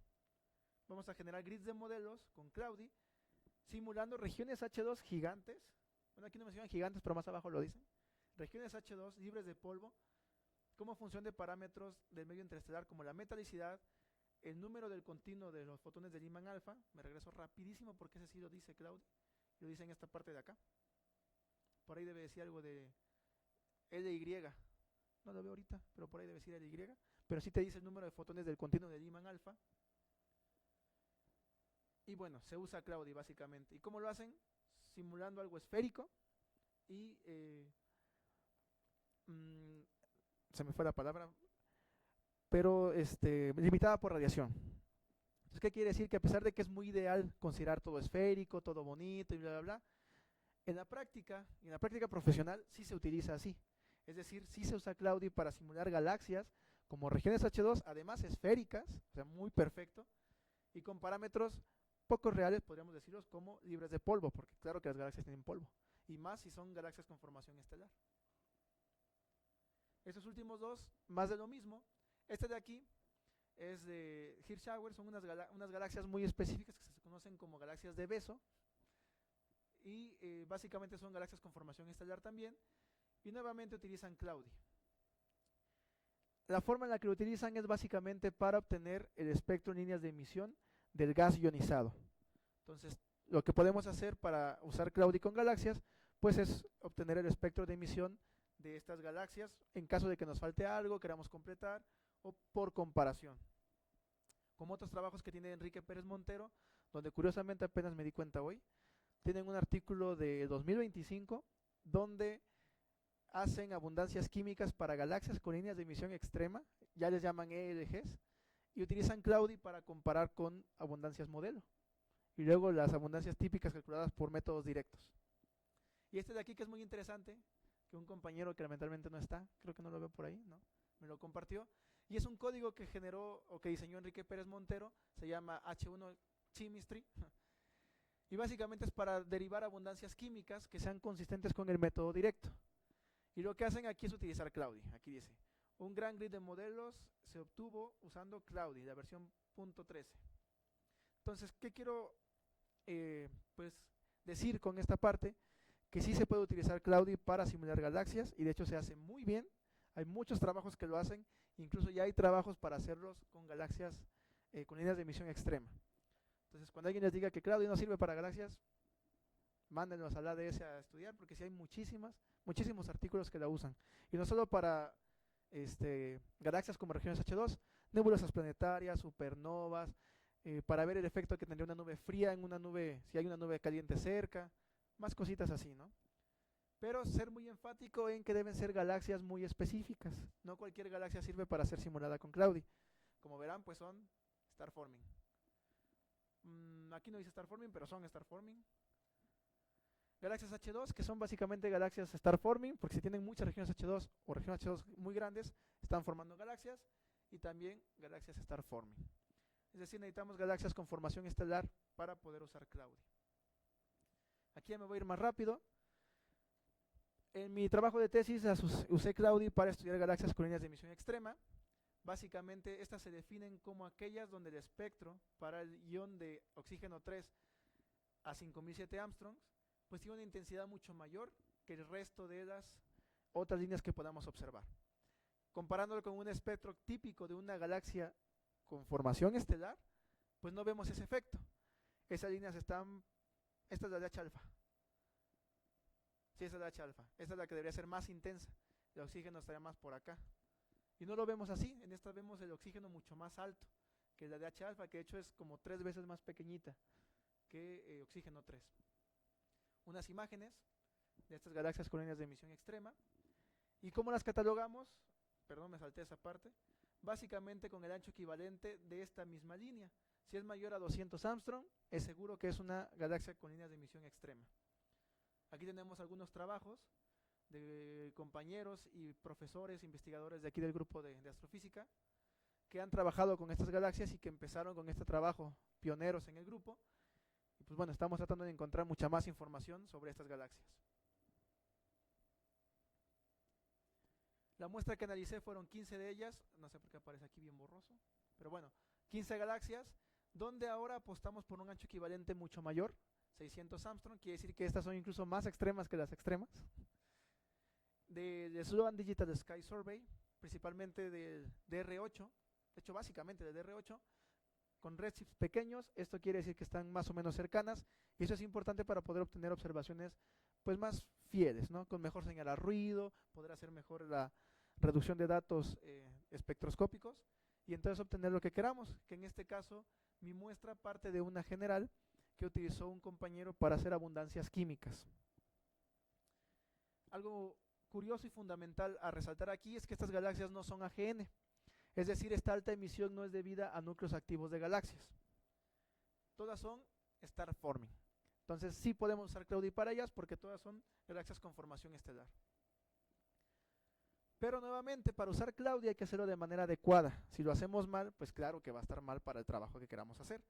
Vamos a generar grids de modelos con Cloudy, simulando regiones H2 gigantes. Bueno, aquí no mencionan gigantes, pero más abajo lo dicen. Regiones H2 libres de polvo, como función de parámetros del medio interestelar como la metalicidad, el número del continuo de los fotones de Lyman alfa. Me regreso rapidísimo porque ese sí lo dice Cloudy, lo dice en esta parte de acá. Por ahí debe decir algo de LY, no lo veo ahorita, pero por ahí debe decir LY, pero sí te dice el número de fotones del continuo de Lyman alfa. Y bueno, se usa Cloudy básicamente. ¿Y cómo lo hacen? Simulando algo esférico y se me fue la palabra, pero limitada por radiación. Entonces, ¿qué quiere decir? Que a pesar de que es muy ideal considerar todo esférico, todo bonito y bla, bla, bla, en la práctica profesional sí se utiliza así. Es decir, sí se usa Cloudy para simular galaxias como regiones H2, además esféricas, o sea, muy perfecto, y con parámetros poco reales, podríamos decirlos, como libres de polvo, porque claro que las galaxias tienen polvo, y más si son galaxias con formación estelar. Estos últimos dos, más de lo mismo. Este de aquí es de Hirschauer, son unas galaxias muy específicas que se conocen como galaxias de beso, y básicamente son galaxias con formación estelar también, y nuevamente utilizan Cloudy. La forma en la que lo utilizan es básicamente para obtener el espectro en líneas de emisión del gas ionizado. Entonces, lo que podemos hacer para usar Cloudy con galaxias, pues es obtener el espectro de emisión de estas galaxias en caso de que nos falte algo, queramos completar o por comparación. Como otros trabajos que tiene Enrique Pérez Montero, donde curiosamente apenas me di cuenta hoy, tienen un artículo de 2025 donde hacen abundancias químicas para galaxias con líneas de emisión extrema, ya les llaman ELGs, y utilizan Claudi para comparar con abundancias modelo. Y luego las abundancias típicas calculadas por métodos directos. Y este de aquí que es muy interesante, que un compañero que lamentablemente no está, creo que no lo veo por ahí, ¿no? Me lo compartió. Y es un código que generó o que diseñó Enrique Pérez Montero, se llama H1 Chemistry. Y básicamente es para derivar abundancias químicas que sean consistentes con el método directo. Y lo que hacen aquí es utilizar Claudi. Aquí dice, un gran grid de modelos se obtuvo usando Claudi, la versión .13. Entonces, ¿qué quiero pues decir con esta parte? Que sí se puede utilizar Claudi para simular galaxias y de hecho se hace muy bien. Hay muchos trabajos que lo hacen, incluso ya hay trabajos para hacerlos con galaxias con líneas de emisión extrema. Entonces, cuando alguien les diga que Claudi no sirve para galaxias, mándenlos al ADS a estudiar, porque sí hay muchísimos artículos que la usan. Y no solo para galaxias como regiones H2, nebulosas planetarias, supernovas, para ver el efecto que tendría una nube fría en una nube, si hay una nube caliente cerca, más cositas así, ¿no? Pero ser muy enfático en que deben ser galaxias muy específicas. No cualquier galaxia sirve para ser simulada con Claudi. Como verán, pues son star forming. Aquí no dice star forming, pero son star forming. Galaxias H2, que son básicamente galaxias star forming, porque si tienen muchas regiones H2 o regiones H2 muy grandes, están formando galaxias, y también galaxias star forming. Es decir, necesitamos galaxias con formación estelar para poder usar Claudi. Aquí ya me voy a ir más rápido. En mi trabajo de tesis usé Claudi para estudiar galaxias con líneas de emisión extrema. Básicamente estas se definen como aquellas donde el espectro para el ion de oxígeno 3 a 5007 Armstrongs pues tiene una intensidad mucho mayor que el resto de las otras líneas que podamos observar. Comparándolo con un espectro típico de una galaxia con formación estelar, pues no vemos ese efecto. Esas líneas están, esta es la de H alfa. Sí, esa es la H alfa. Esta es la que debería ser más intensa. El oxígeno estaría más por acá. Y no lo vemos así. En esta vemos el oxígeno mucho más alto que la de H alfa, que de hecho es como 3 veces más pequeñita que oxígeno 3. Unas imágenes de estas galaxias con líneas de emisión extrema. ¿Y cómo las catalogamos? Perdón, me salté esa parte. Básicamente con el ancho equivalente de esta misma línea. Si es mayor a 200 Armstrong, es seguro que es una galaxia con líneas de emisión extrema. Aquí tenemos algunos trabajos de compañeros y profesores, investigadores de aquí del grupo de astrofísica, que han trabajado con estas galaxias y que empezaron con este trabajo, pioneros en el grupo. Y pues bueno, estamos tratando de encontrar mucha más información sobre estas galaxias. La muestra que analicé fueron 15 de ellas, no sé por qué aparece aquí bien borroso, pero bueno, 15 galaxias, donde ahora apostamos por un ancho equivalente mucho mayor, 600 Armstrong, quiere decir que estas son incluso más extremas que las extremas. Del Sloan Digital Sky Survey, principalmente del DR8, de hecho básicamente del DR8, con redshifts pequeños, esto quiere decir que están más o menos cercanas, y eso es importante para poder obtener observaciones pues más fieles, ¿no? Con mejor señal a ruido, poder hacer mejor la reducción de datos espectroscópicos, y entonces obtener lo que queramos, que en este caso mi muestra parte de una general que utilizó un compañero para hacer abundancias químicas. Algo curioso y fundamental a resaltar aquí es que estas galaxias no son AGN, es decir, esta alta emisión no es debida a núcleos activos de galaxias. Todas son star forming. Entonces sí podemos usar Claudi para ellas porque todas son galaxias con formación estelar. Pero nuevamente, para usar Claudi hay que hacerlo de manera adecuada. Si lo hacemos mal, pues claro que va a estar mal para el trabajo que queramos hacer.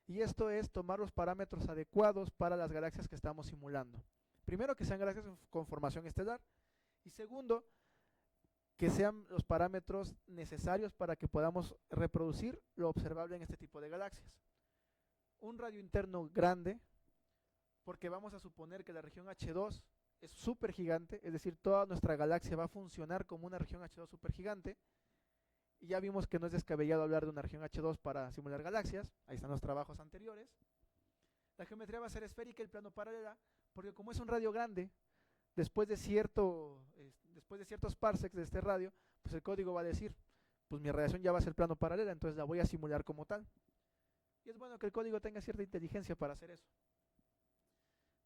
Y esto es tomar los parámetros adecuados para las galaxias que estamos simulando. Primero, que sean galaxias con formación estelar. Y segundo, que sean los parámetros necesarios para que podamos reproducir lo observable en este tipo de galaxias. Un radio interno grande, porque vamos a suponer que la región H2 es súper gigante, es decir, toda nuestra galaxia va a funcionar como una región H2 súper gigante. Y ya vimos que no es descabellado hablar de una región H2 para simular galaxias. Ahí están los trabajos anteriores. La geometría va a ser esférica y el plano paralela, porque como es un radio grande, después de ciertos parsecs de este radio, pues el código va a decir, pues mi radiación ya va a ser plano paralela, entonces la voy a simular como tal. Y es bueno que el código tenga cierta inteligencia para hacer eso.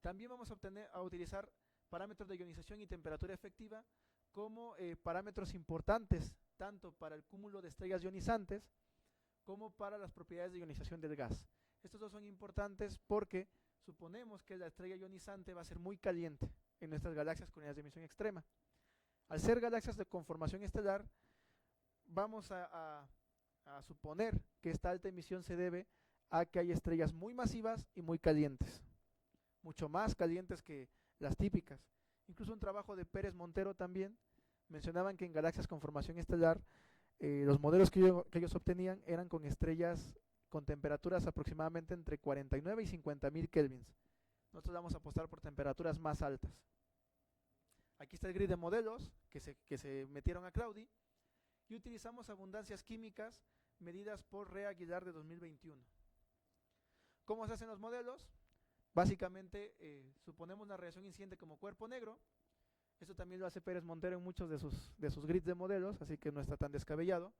También vamos a utilizar parámetros de ionización y temperatura efectiva como parámetros importantes, tanto para el cúmulo de estrellas ionizantes como para las propiedades de ionización del gas. Estos dos son importantes porque suponemos que la estrella ionizante va a ser muy caliente en nuestras galaxias con unidades de emisión extrema. Al ser galaxias de conformación estelar, vamos a suponer que esta alta emisión se debe a que hay estrellas muy masivas y muy calientes, mucho más calientes que las típicas. Incluso un trabajo de Pérez Montero también mencionaban que en galaxias con formación estelar los modelos que ellos obtenían eran con estrellas con temperaturas aproximadamente entre 49 y 50.000 kelvins. Nosotros vamos a apostar por temperaturas más altas. Aquí está el grid de modelos que se metieron a Claudi y utilizamos abundancias químicas medidas por Rea Aguilar de 2021. ¿Cómo se hacen los modelos? Básicamente suponemos una radiación incidente como cuerpo negro. Esto también lo hace Pérez Montero en muchos de sus grids de modelos, así que no está tan descabellado.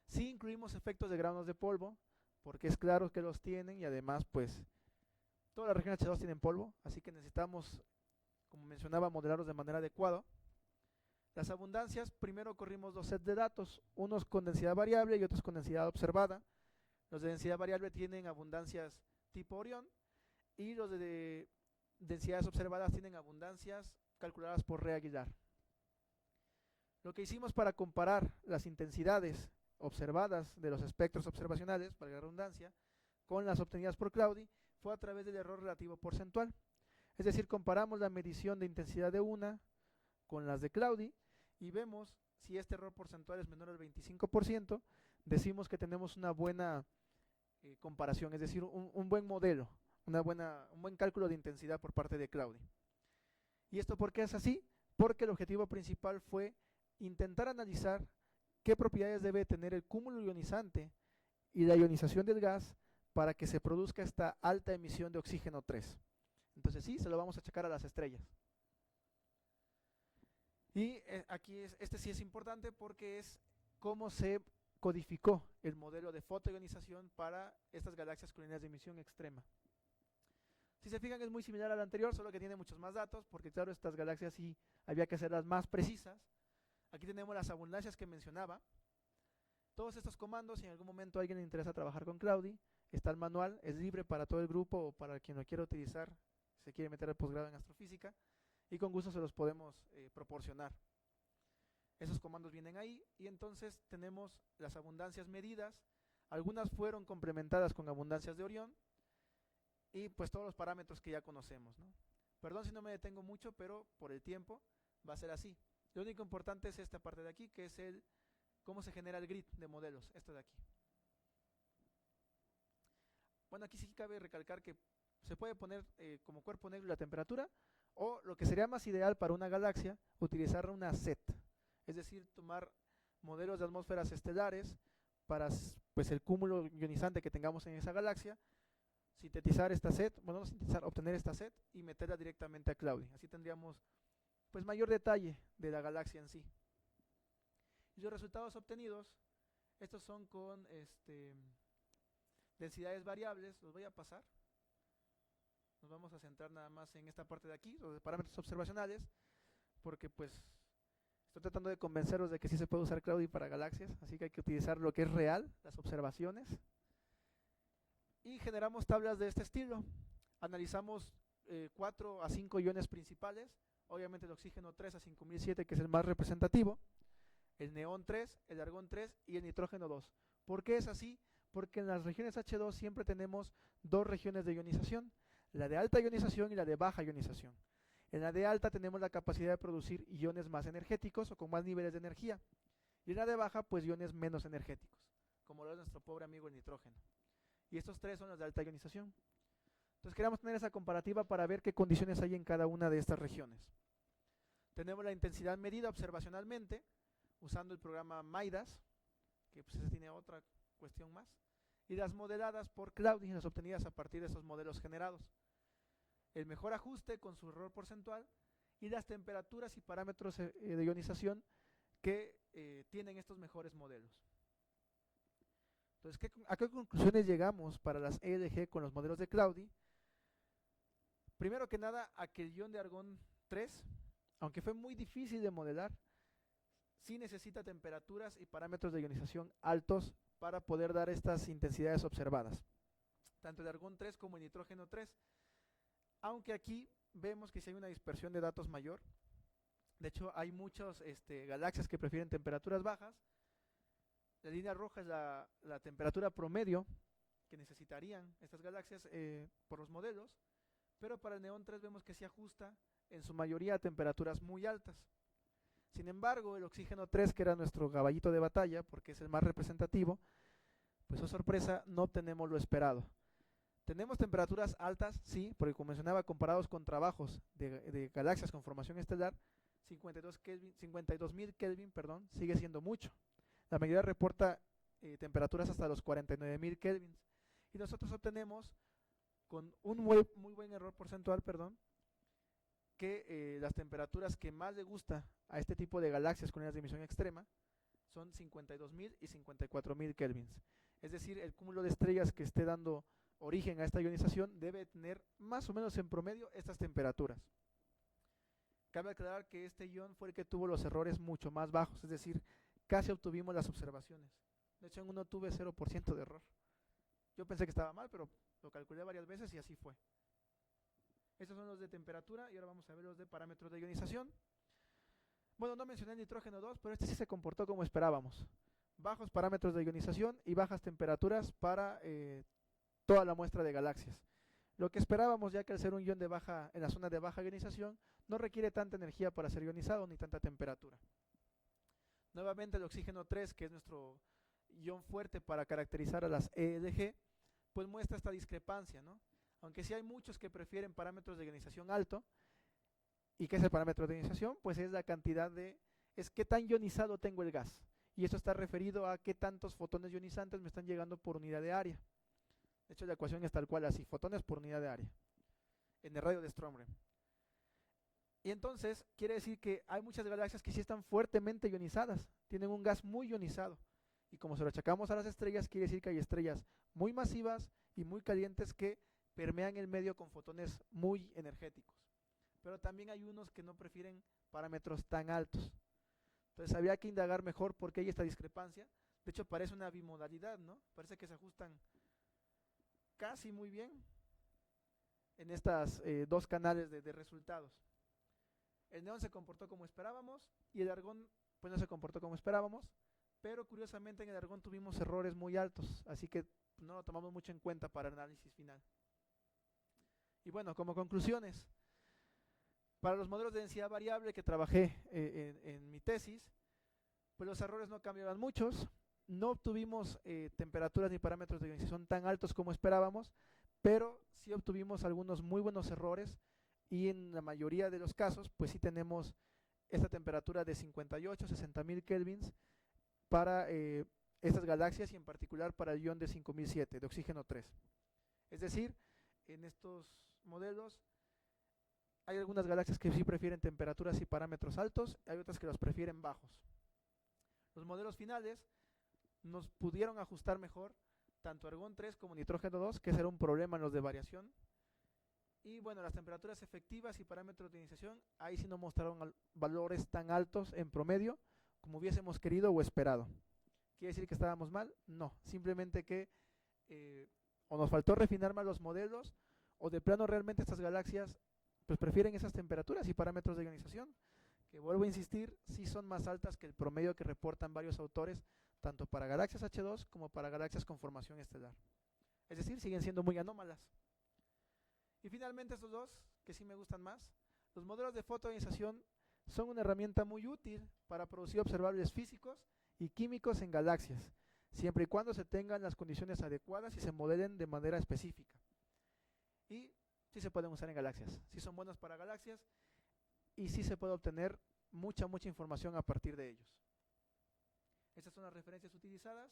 Sí incluimos efectos de granos de polvo, porque es claro que los tienen y además pues todas las regiones H2 tienen polvo, así que necesitamos, como mencionaba, modelarlos de manera adecuada. Las abundancias, primero corrimos dos sets de datos, unos con densidad variable y otros con densidad observada. Los de densidad variable tienen abundancias tipo Orión y los de densidades observadas tienen abundancias calculadas por Rea Aguilar. Lo que hicimos para comparar las intensidades observadas de los espectros observacionales, para la redundancia, con las obtenidas por Claudi, fue a través del error relativo porcentual. Es decir, comparamos la medición de intensidad de una con las de Claudi y vemos si este error porcentual es menor al 25%, decimos que tenemos una buena comparación, es decir, un buen modelo, un buen cálculo de intensidad por parte de Claudi. ¿Y esto por qué es así? Porque el objetivo principal fue intentar analizar qué propiedades debe tener el cúmulo ionizante y la ionización del gas para que se produzca esta alta emisión de oxígeno 3. Entonces sí, se lo vamos a checar a las estrellas. Y aquí este sí es importante porque es cómo se codificó el modelo de fotoionización para estas galaxias con unidades de emisión extrema. Si se fijan, es muy similar al anterior, solo que tiene muchos más datos, porque claro, estas galaxias sí había que hacerlas más precisas. Aquí tenemos las abundancias que mencionaba. Todos estos comandos, si en algún momento a alguien le interesa trabajar con Claudi, está el manual, es libre para todo el grupo o para quien lo quiera utilizar, si se quiere meter al posgrado en astrofísica, y con gusto se los podemos proporcionar. Esos comandos vienen ahí y entonces tenemos las abundancias medidas. Algunas fueron complementadas con abundancias de Orión y pues todos los parámetros que ya conocemos, ¿no? Perdón si no me detengo mucho, pero por el tiempo va a ser así. Lo único importante es esta parte de aquí, que es cómo se genera el grid de modelos, esto de aquí. Bueno, aquí sí cabe recalcar que se puede poner como cuerpo negro la temperatura, o lo que sería más ideal para una galaxia, utilizar una SET, es decir, tomar modelos de atmósferas estelares para pues el cúmulo ionizante que tengamos en esa galaxia, sintetizar esta SET, bueno, no sintetizar, obtener esta SET y meterla directamente a Claudi. Así tendríamos pues mayor detalle de la galaxia en sí. Y los resultados obtenidos, estos son con densidades variables, los voy a pasar. Nos vamos a centrar nada más en esta parte de aquí, los parámetros observacionales, porque pues estoy tratando de convenceros de que sí se puede usar Claudi para galaxias, así que hay que utilizar lo que es real, las observaciones. Y generamos tablas de este estilo. Analizamos 4 a 5 iones principales, obviamente el oxígeno 3 a 5007, que es el más representativo, el neón 3, el argón 3 y el nitrógeno 2. ¿Por qué es así? Porque en las regiones H2 siempre tenemos dos regiones de ionización, la de alta ionización y la de baja ionización. En la de alta tenemos la capacidad de producir iones más energéticos o con más niveles de energía, y en la de baja pues iones menos energéticos, como lo es nuestro pobre amigo el nitrógeno. Y estos tres son los de alta ionización. Entonces queremos tener esa comparativa para ver qué condiciones hay en cada una de estas regiones. Tenemos la intensidad medida observacionalmente, usando el programa MIDAS, que pues ese tiene otra cuestión más, y las modeladas por Claudi, las obtenidas a partir de esos modelos generados. El mejor ajuste con su error porcentual y las temperaturas y parámetros de ionización que tienen estos mejores modelos. Entonces, ¿a qué conclusiones llegamos para las EDG con los modelos de Claudi? Primero que nada, a que el ion de argón 3, aunque fue muy difícil de modelar, sí necesita temperaturas y parámetros de ionización altos para poder dar estas intensidades observadas, tanto el argón 3 como el nitrógeno 3, aunque aquí vemos que sí hay una dispersión de datos mayor. De hecho, hay muchas galaxias que prefieren temperaturas bajas. La línea roja es la temperatura promedio que necesitarían estas galaxias por los modelos, pero para el neón 3 vemos que se ajusta en su mayoría a temperaturas muy altas. Sin embargo, el oxígeno 3, que era nuestro caballito de batalla, porque es el más representativo, pues oh sorpresa, no obtenemos lo esperado. Tenemos temperaturas altas, sí, porque como mencionaba, comparados con trabajos de galaxias con formación estelar, 52.000 Kelvin, sigue siendo mucho. La mayoría reporta temperaturas hasta los 49.000 Kelvin. Y nosotros obtenemos, con un muy buen error porcentual, que las temperaturas que más le gusta a este tipo de galaxias con áreas de emisión extrema son 52.000 y 54.000 Kelvin. Es decir, el cúmulo de estrellas que esté dando origen a esta ionización debe tener más o menos en promedio estas temperaturas. Cabe aclarar que este ion fue el que tuvo los errores mucho más bajos, es decir, casi obtuvimos las observaciones. De hecho, en uno tuve 0% de error. Yo pensé que estaba mal, pero lo calculé varias veces y así fue. Estos son los de temperatura y ahora vamos a ver los de parámetros de ionización. Bueno, no mencioné el nitrógeno 2, pero este sí se comportó como esperábamos. Bajos parámetros de ionización y bajas temperaturas para toda la muestra de galaxias. Lo que esperábamos, ya que al ser un ion en la zona de baja ionización, no requiere tanta energía para ser ionizado ni tanta temperatura. Nuevamente el oxígeno 3, que es nuestro ion fuerte para caracterizar a las EDG, pues muestra esta discrepancia, ¿no? Aunque sí hay muchos que prefieren parámetros de ionización alto. ¿Y qué es el parámetro de ionización? Pues es la cantidad es qué tan ionizado tengo el gas. Y esto está referido a qué tantos fotones ionizantes me están llegando por unidad de área. De hecho, la ecuación es tal cual así, fotones por unidad de área, en el radio de Strömgren. Y entonces, quiere decir que hay muchas galaxias que sí están fuertemente ionizadas, tienen un gas muy ionizado. Y como se lo achacamos a las estrellas, quiere decir que hay estrellas muy masivas y muy calientes que permean el medio con fotones muy energéticos. Pero también hay unos que no prefieren parámetros tan altos. Entonces había que indagar mejor por qué hay esta discrepancia. De hecho, parece una bimodalidad, ¿no? Parece que se ajustan casi muy bien en estas dos canales de resultados. El neón se comportó como esperábamos y el argón pues no se comportó como esperábamos, pero curiosamente en el argón tuvimos errores muy altos, así que no lo tomamos mucho en cuenta para el análisis final. Y bueno, como conclusiones, para los modelos de densidad variable que trabajé en mi tesis, pues los errores no cambiaban muchos, no obtuvimos temperaturas ni parámetros de ionización tan altos como esperábamos, pero sí obtuvimos algunos muy buenos errores y en la mayoría de los casos pues sí tenemos esta temperatura de 58, 60.000 kelvins para estas galaxias y en particular para el ion de 5007, de oxígeno 3. Es decir, en estos modelos hay algunas galaxias que sí prefieren temperaturas y parámetros altos, hay otras que los prefieren bajos. Los modelos finales nos pudieron ajustar mejor tanto argón 3 como nitrógeno 2, que ese era un problema en los de variación. Y bueno, las temperaturas efectivas y parámetros de ionización, ahí sí no mostraron valores tan altos en promedio como hubiésemos querido o esperado. ¿Quiere decir que estábamos mal? No, simplemente que o nos faltó refinar más los modelos, o de plano realmente estas galaxias pues prefieren esas temperaturas y parámetros de ionización, que vuelvo a insistir, sí son más altas que el promedio que reportan varios autores, tanto para galaxias H2 como para galaxias con formación estelar. Es decir, siguen siendo muy anómalas. Y finalmente estos dos, que sí me gustan más, los modelos de fotoionización son una herramienta muy útil para producir observables físicos y químicos en galaxias, siempre y cuando se tengan las condiciones adecuadas y se modelen de manera específica. Y sí se pueden usar en galaxias, sí son buenos para galaxias y sí se puede obtener mucha información a partir de ellos. Estas son las referencias utilizadas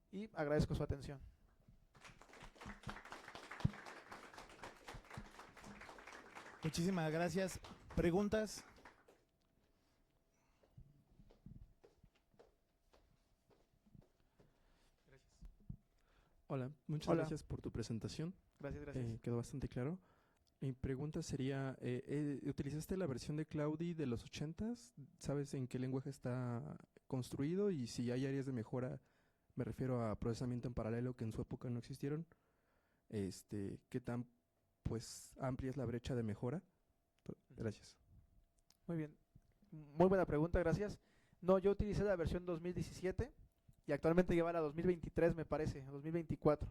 y agradezco su atención. Muchísimas gracias. ¿Preguntas? Hola, muchas Hola. gracias por tu presentación. Gracias, gracias. Quedó bastante claro. Mi pregunta sería, ¿utilizaste la versión de Cloudy de los 80s? ¿Sabes en qué lenguaje está construido? Y si hay áreas de mejora, me refiero a procesamiento en paralelo que en su época no existieron. ¿Qué tan pues amplia es la brecha de mejora? Gracias. Muy bien. Muy buena pregunta, gracias. No, yo utilicé la versión 2017 y actualmente lleva la 2023, me parece, 2024.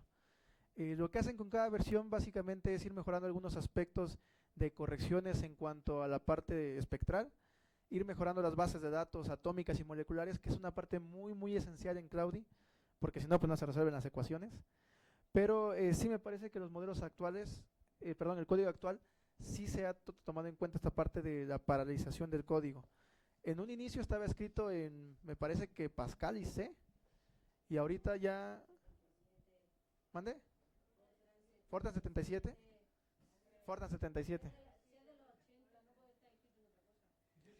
Lo que hacen con cada versión básicamente es ir mejorando algunos aspectos de correcciones en cuanto a la parte espectral, ir mejorando las bases de datos atómicas y moleculares, que es una parte muy, muy esencial en Cloudy, porque si no, pues no se resuelven las ecuaciones. Pero sí me parece que los modelos actuales, el código actual, sí se ha tomado en cuenta esta parte de la paralelización del código. En un inicio estaba escrito en, me parece que Pascal y C, y ahorita ya... ¿Mande? ¿Fortran 77? Fortran 77.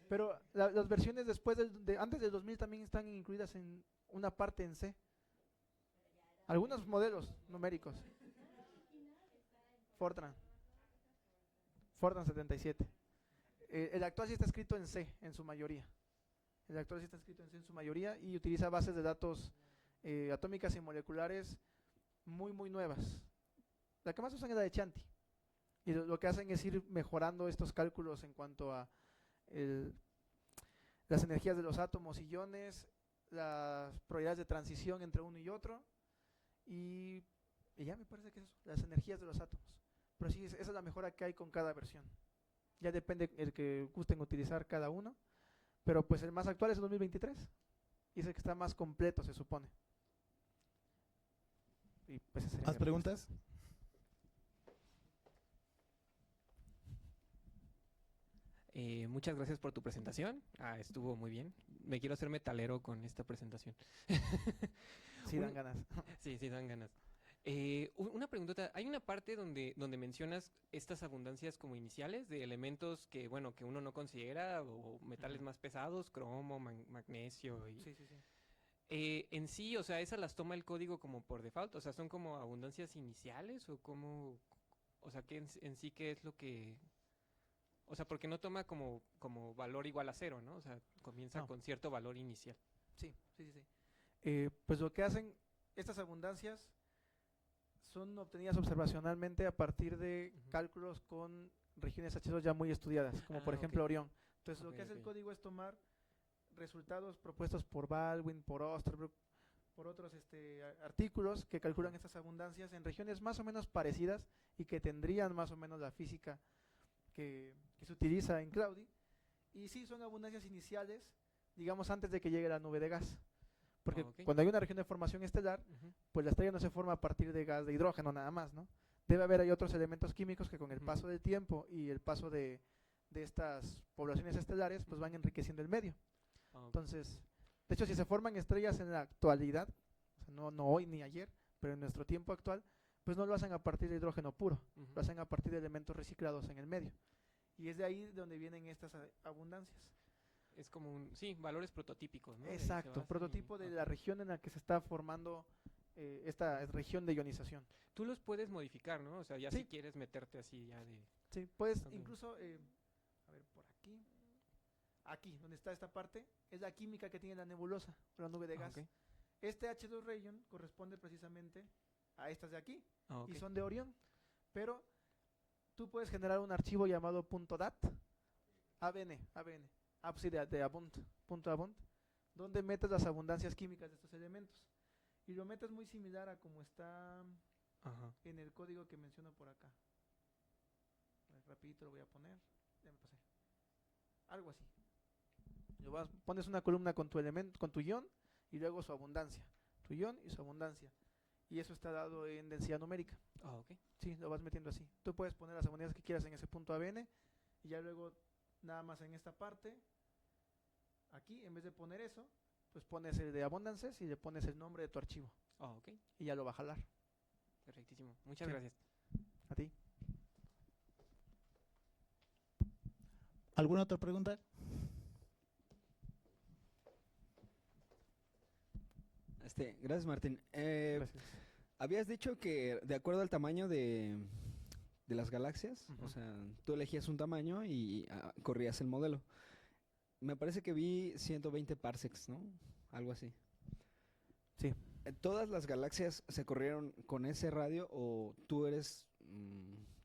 Pero las versiones después antes del 2000 también están incluidas en una parte en C. Algunos modelos numéricos. Fortran. Fortran 77. El actual sí está escrito en C, en su mayoría. El actual sí está escrito en C en su mayoría y utiliza bases de datos atómicas y moleculares muy, muy nuevas. La que más usan es la de Chanti. Y lo que hacen es ir mejorando estos cálculos en cuanto a las energías de los átomos y iones, las probabilidades de transición entre uno y otro, y ya me parece que es eso, las energías de los átomos. Pero sí, esa es la mejora que hay con cada versión. Ya depende el que gusten utilizar cada uno, pero pues el más actual es el 2023, y es el que está más completo, se supone. Y pues esa sería ¿Más mi respuesta. preguntas? Muchas gracias por tu presentación. Estuvo muy bien. Me quiero hacer metalero con esta presentación. Sí, dan ganas. Sí, sí, dan ganas. Una preguntota. Hay una parte donde mencionas estas abundancias como iniciales de elementos que, bueno, que uno no considera, o metales Ujú. más pesados, cromo, magnesio. Sí, sí, sí. En sí, o sea, ¿esas las toma el código como por default? O sea, ¿son como abundancias iniciales o cómo? O sea, ¿qué en sí qué es lo que...? O sea, porque no toma como valor igual a cero, ¿no? O sea, comienza No. con cierto valor inicial. Sí, sí, sí, sí. Pues lo que hacen estas abundancias son obtenidas observacionalmente a partir de Ujú. cálculos con regiones H2 ya muy estudiadas, como por ejemplo Ok. Orión. Entonces lo Ok, que hace el ok. código es tomar resultados propuestos por Baldwin, por Osterbrook, por otros artículos que calculan estas abundancias en regiones más o menos parecidas y que tendrían más o menos la física que se utiliza en Cloudy. Y sí, son abundancias iniciales, digamos antes de que llegue la nube de gas. Porque Ok. cuando hay una región de formación estelar, Ujú. pues la estrella no se forma a partir de gas de hidrógeno nada más, ¿no? Debe haber ahí otros elementos químicos que con el Ujú. paso del tiempo y el paso de estas poblaciones estelares, pues van enriqueciendo el medio. Ok. Entonces, de hecho, si se forman estrellas en la actualidad, o sea, no hoy ni ayer, pero en nuestro tiempo actual, pues no lo hacen a partir de hidrógeno puro, Ujú. lo hacen a partir de elementos reciclados en el medio. Y es de ahí de donde vienen estas abundancias. Es como sí, valores prototípicos, ¿no? De ahí se Exacto, basan prototipo de ok. la región en la que se está formando esta región de ionización. Tú los puedes modificar, ¿no? O sea, ya Sí. si quieres meterte así ya de... Sí, puedes Ok. incluso, a ver, por aquí, donde está esta parte, es la química que tiene la nebulosa, o la nube de gas. Ok. Este H2 region corresponde precisamente a estas de aquí, Ok. y son de Orión, pero tú puedes generar un archivo llamado .dat, ABN, sí, de Abund, .abund, donde metes las abundancias químicas de estos elementos. Y lo metes muy similar a como está Ajá. en el código que menciono por acá. A ver, rapidito lo voy a poner. Ya me pasé. Algo así. Pones una columna con tu elemento, con tu ion, y luego su abundancia. Tu ion y su abundancia. Y eso está dado en densidad numérica. Ok. Sí, lo vas metiendo así. Tú puedes poner las abundancias que quieras en ese punto ABN, y ya luego nada más en esta parte, aquí, en vez de poner eso, pues pones el de abundances y le pones el nombre de tu archivo. Ok. Y ya lo va a jalar. Perfectísimo. Muchas Sí. gracias. A ti. ¿Alguna otra pregunta? Gracias, Martín. Gracias. Habías dicho que de acuerdo al tamaño de las galaxias, Ujú. o sea, tú elegías un tamaño y corrías el modelo. Me parece que vi 120 parsecs, ¿no? Algo así. Sí. ¿Todas las galaxias se corrieron con ese radio o tú eres,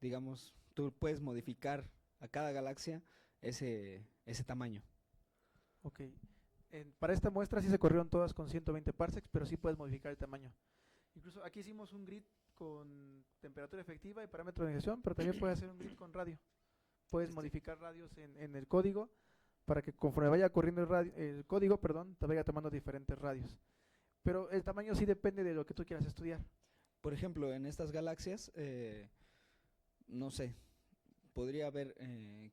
digamos, tú puedes modificar a cada galaxia ese tamaño? Ok. Para esta muestra sí se corrieron todas con 120 parsecs, pero sí puedes modificar el tamaño. Incluso aquí hicimos un grid con temperatura efectiva y parámetro de organización, pero también puedes hacer un grid con radio. Puedes modificar radios en el código para que conforme vaya corriendo el código, te vaya tomando diferentes radios. Pero el tamaño sí depende de lo que tú quieras estudiar. Por ejemplo, en estas galaxias, no sé, podría haber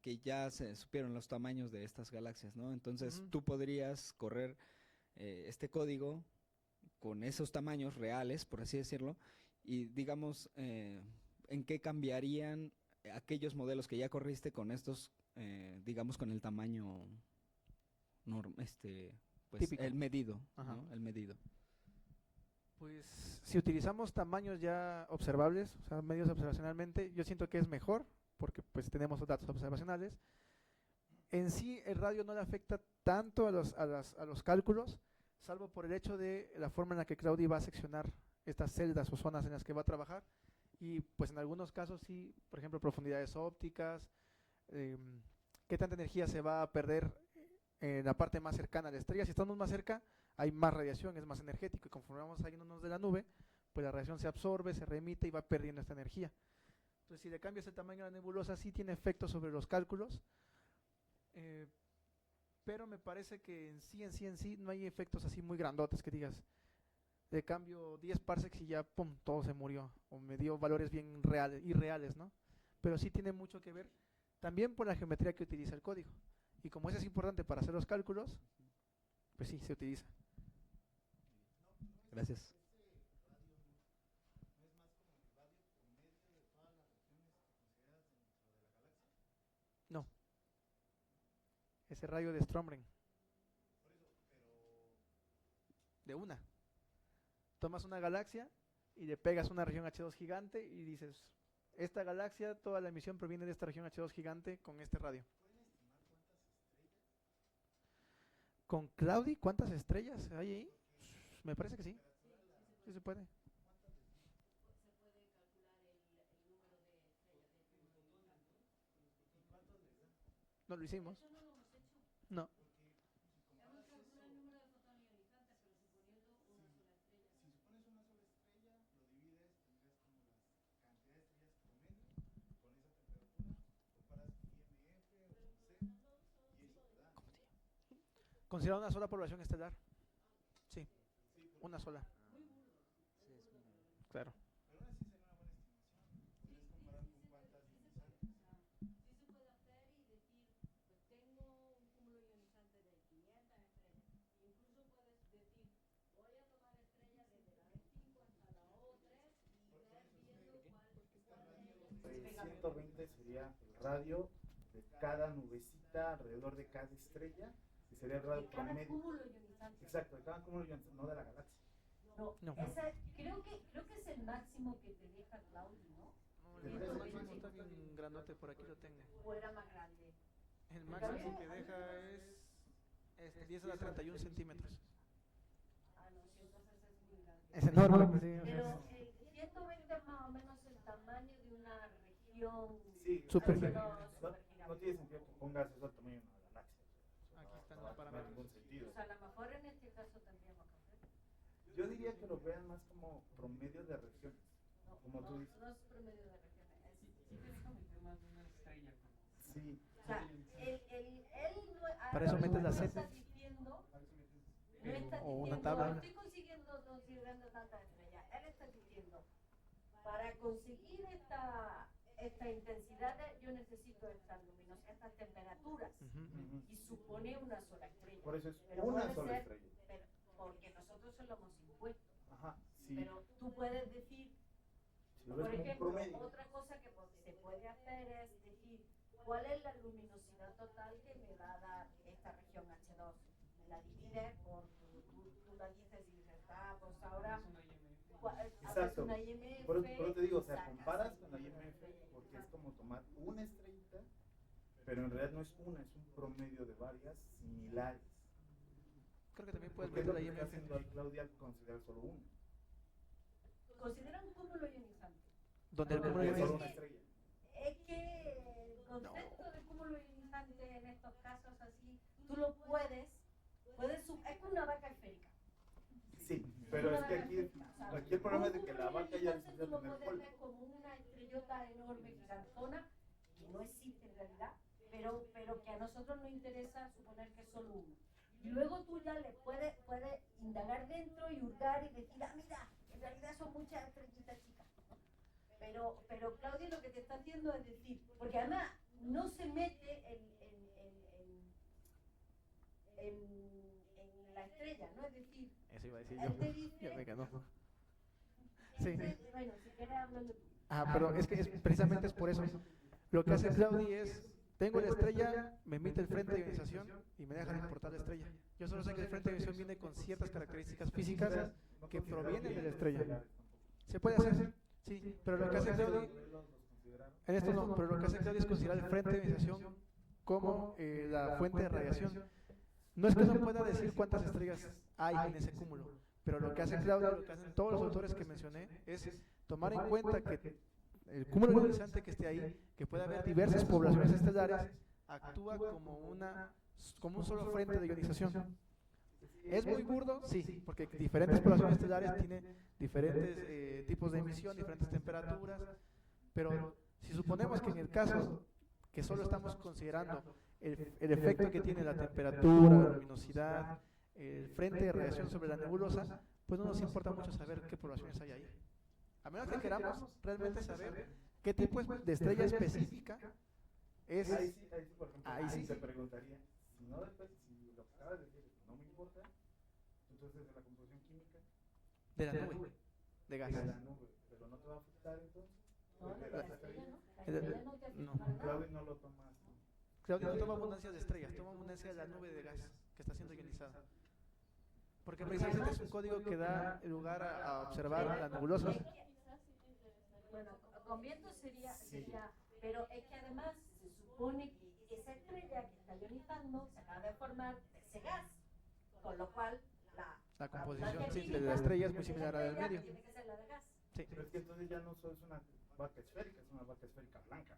que ya se supieron los tamaños de estas galaxias, ¿no? Entonces Ujú. tú podrías correr este código con esos tamaños reales, por así decirlo, y digamos, ¿en qué cambiarían aquellos modelos que ya corriste con estos, digamos, con el tamaño pues Típico. el medido, Ajá. ¿no? El medido. Pues si utilizamos tamaños ya observables, o sea, medios observacionalmente, yo siento que es mejor, porque pues tenemos datos observacionales. En sí, el radio no le afecta tanto a los cálculos, salvo por el hecho de la forma en la que Claudio va a seccionar estas celdas o zonas en las que va a trabajar. Y pues en algunos casos sí, por ejemplo, profundidades ópticas, qué tanta energía se va a perder en la parte más cercana a la estrella. Si estamos más cerca, hay más radiación, es más energético, y conforme vamos saliéndonos de la nube, pues la radiación se absorbe, se remite y va perdiendo esta energía. Entonces, si le cambias el tamaño a la nebulosa, sí tiene efectos sobre los cálculos, pero me parece que en sí no hay efectos así muy grandotes que digas, de cambio 10 parsecs y ya, pum, todo se murió, o me dio valores bien irreales, ¿no? Pero sí tiene mucho que ver también por la geometría que utiliza el código. Y como eso es importante para hacer los cálculos, pues sí, se utiliza. Gracias. No, ese rayo de Stromgren. De una. Tomas una galaxia y le pegas una región H2 gigante y dices, esta galaxia, toda la emisión proviene de esta región H2 gigante con este radio. ¿Con Claudi cuántas estrellas hay ahí? Me parece que sí. Sí se puede. No lo hicimos. No. Considera una sola población estelar. Sí, una sola. Claro. El 120 sería el radio de cada nubecita alrededor de cada estrella, que sería el radio promedio. Exacto, de cada cúmulo ionizante, no de la galaxia. No. Creo que es el máximo que te deja Claudio, ¿no? El máximo está bien grandote, por aquí lo tengo. ¿O era más grande? El máximo que deja es 10 a la 31 centímetros. Ah, no, sí, entonces es muy grande. Es enorme, pues, sí. O sea, Pero el 120 es más o menos el tamaño de una región. Sí, Súper no, gigante. no tiene sentido que pongas eso al tamaño de una galaxia. aquí están No los va a tener parámetros. ningún sentido. O sea, a lo mejor en este caso tendríamos que hacer. Yo diría que lo vean más como promedio de regiones. No, Como tú dices. no es promedio de regiones. Sí te deja meter más de una estrella. Sí. O sea, él no, Para eso metes la no Z. está diciendo, no está O una diciendo, tabla. estoy consiguiendo tantas estrellas. Él está diciendo, para conseguir esta intensidad yo necesito estas luminosidades, estas temperaturas. Ujú. Y supone una sola estrella. Por eso es Pero una puede sola ser, estrella. pero porque nosotros se lo hemos impuesto. Ajá, sí. Pero tú puedes decir, Si lo ves por como un ejemplo, promedio. otra cosa que se puede hacer es decir, ¿cuál es la luminosidad total que me va a dar esta región H2? Me la divides por, tú la dices y dices, pues ahora haces Exacto. una IMF. Por eso te digo, o sea, sacas comparas el con la IMF estrella porque es igual. como tomar una estrellita, pero en realidad no es una, es un promedio de varias similares. Creo que también puedes Porque es meter lo la que está IMF. haciendo al Claudia al considerar solo una. Considera un cúmulo ionizante. Donde el Bueno, cúmulo Es es solo ionizante. una que- estrella. Es que el concepto de cúmulo ionizante en estos casos así, tú lo puedes es como una vaca esférica. Sí, pero es que aquí el problema es de que la vaca ya necesita necesita tú lo tener puedes polvo. ver como una estrellota enorme, gigantona, que no existe en realidad, pero que a nosotros nos interesa suponer que es solo uno. Y luego tú ya le puedes indagar dentro y hurgar y decir, mira, en realidad son muchas estrellitas chicas, ¿no? Pero Claudia lo que te está haciendo es decir, porque además no se mete en la estrella, ¿no? Es decir, Eso iba a decir él te yo. dice, Ya me ganó. Sí. bueno, si quieres háblalo tú. Pero es que precisamente es por eso. Lo que hace Claudi es, tengo la estrella, me emite el frente de ionización y me deja de importar la estrella. Yo solo sé que el frente de ionización viene con ciertas características físicas que provienen de la estrella. ¿Se puede hacer? Sí, pero lo que hace Claudi, en esto no, pero lo que hace Claudi es considerar el frente de ionización como la fuente de radiación. No es que no pueda decir cuántas estrellas hay en ese cúmulo, pero lo que hace Claudio, lo que hacen todos los autores que mencioné, es tomar en cuenta que el cúmulo ionizante que esté ahí, que puede haber diversas poblaciones estelares, actúa como un solo frente de ionización. ¿Es muy burdo? Sí, porque diferentes poblaciones estelares tienen diferentes tipos de emisión, diferentes temperaturas, pero si suponemos que en el caso que solo estamos considerando el efecto que tiene la temperatura, la luminosidad, el frente de radiación sobre la nebulosa, pues no nos importa mucho saber qué poblaciones hay ahí. A menos que queramos realmente saber qué tipo de estrella específica es. Ahí sí, por ejemplo, Ahí sí. te preguntaría, si no después, si lo que acabas de decir no me importa, entonces de la composición química De la nube, de de gases. la nube, pero no te va a afectar entonces. No, Porque la las estrella no, la el- estrella no te no. afecta nada. Claudio no lo toma así. Claudio no toma abundancias de estrellas, toma abundancia de la nube de gas que está siendo ionizada. Porque precisamente es un código que da lugar a observar la nebulosa. Bueno, con viento sería, pero es que además se supone que esa estrella que está ionizando se acaba de formar de ese gas, con lo cual La composición abundancia simple de química la estrella es muy de similar la a la del estrella medio. tiene que ser la de gas, Sí. Pero es que entonces ya no solo es una vaca esférica, es una vaca esférica blanca.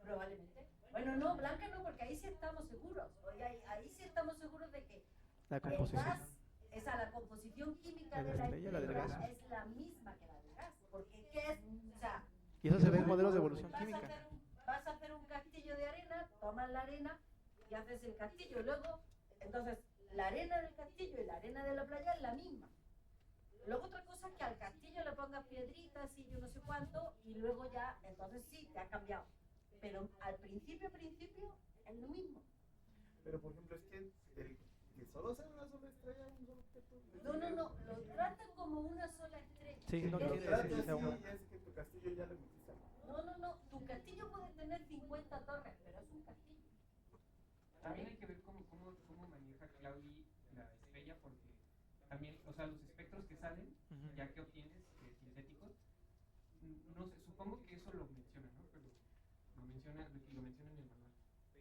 probablemente. Bueno, no, blanca no, porque ahí sí estamos seguros. Oye, ahí sí estamos seguros de que La el composición. gas, la composición química De de la la estrella, la del estrella gas. es la misma que la del gas, porque ¿qué es? O sea, Y eso se ve en modelos de evolución vas a química. vas a hacer un castillo de arena, tomas la arena y haces el castillo. Luego, entonces, la arena del castillo y la arena de la playa es la misma. Luego otra cosa es que al castillo le pongas piedritas y yo no sé cuánto, y luego ya, entonces sí, te ha cambiado. Pero al principio es lo mismo. Pero por ejemplo, es que solo sea una sola estrella, un solo objeto. No, lo tratan como una sola estrella. Sí, no Lo quiere trata decir que sea así, una. es que tu castillo ya le metiste algo. No, tu castillo puede tener 50 torres, pero es un castillo. También hay que ver cómo maneja Claudi la estrella, porque también, o sea, los espectros que salen, Ujú. ya que obtienes sintéticos, no sé, supongo que eso lo menciona, ¿no? Pero lo menciona en el manual.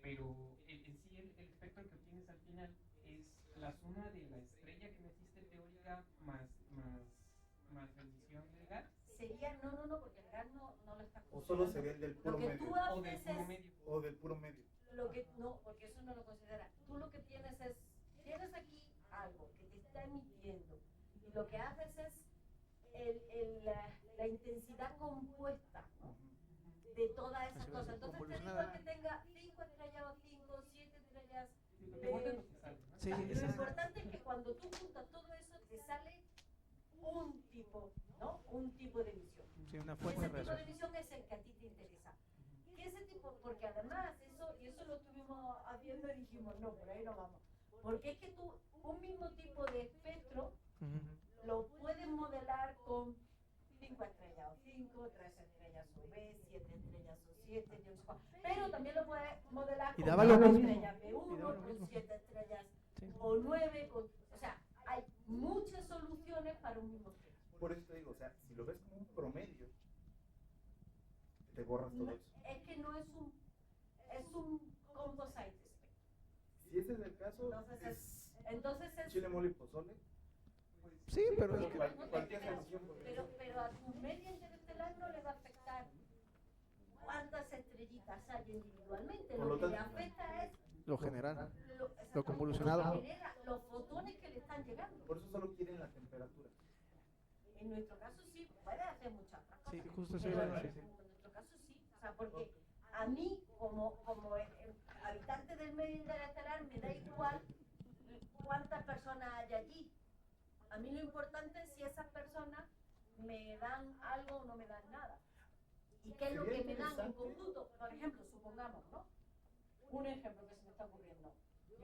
Pero en sí el espectro que obtienes al final es la suma de la estrella que metiste teórica más la emisión del gas. Sería, porque el gas no lo está O solo considerando. sería el del Lo puro que medio. tú O del haces puro es medio. O del puro medio. porque eso no lo considera. Tú lo que tienes aquí algo que te está emitiendo y lo que haces es la intensidad compuesta, ¿no? De todas esas Así va a cosas. ser, Entonces te convolucionada. digo que tenga 5 estrellas o 5, 7 estrellas. Lo que importa es lo que sale, ¿no? Sí, Lo exacto. importante es que cuando tú juntas todo eso te sale un tipo, ¿no? Un tipo de emisión. Sí, una Y fuente de ese tipo de radiación. emisión es el que a ti te interesa. ¿Qué ese tipo? Porque además eso lo estuvimos haciendo y dijimos, no, por ahí no vamos. Porque es que tú, un mismo tipo de espectro, Ujú. lo puedes modelar con 5 estrellas o 5, 3 estrellas o B, 7 estrellas o 7, yo no sé cuál. Pero también lo puedes modelar Y con daba lo 4 mismo. estrellas Y daba lo B1, mismo. con 7 estrellas Sí. o 9, o sea, hay muchas soluciones para un mismo espectro. Por eso te digo, o sea, si lo ves como un promedio, te borras todo No, eso. es que no es un composite spectrum. Si ese es el caso, Entonces es chile, mole y pozole. Sí, pero es O que cualquier solución. pero a tu media interestelar no le va a afectar cuántas estrellitas hay individualmente. Por Lo lo que le tanto- afecta es lo general. exactamente, convolucionado. lo que genera, los fotones que le están llegando. Por eso solo quieren la temperatura. En nuestro caso sí, puede hacer muchas otras cosas. Sí, justo eso Pero iba a decir. en nuestro caso sí, o sea, porque a mí como habitante del medio interestelar me da igual cuántas personas hay allí. A mí lo importante es si esas personas me dan algo o no me dan nada. ¿Y qué es lo que me dan en conjunto? Por ejemplo, supongamos, ¿no? Un ejemplo que se me está ocurriendo.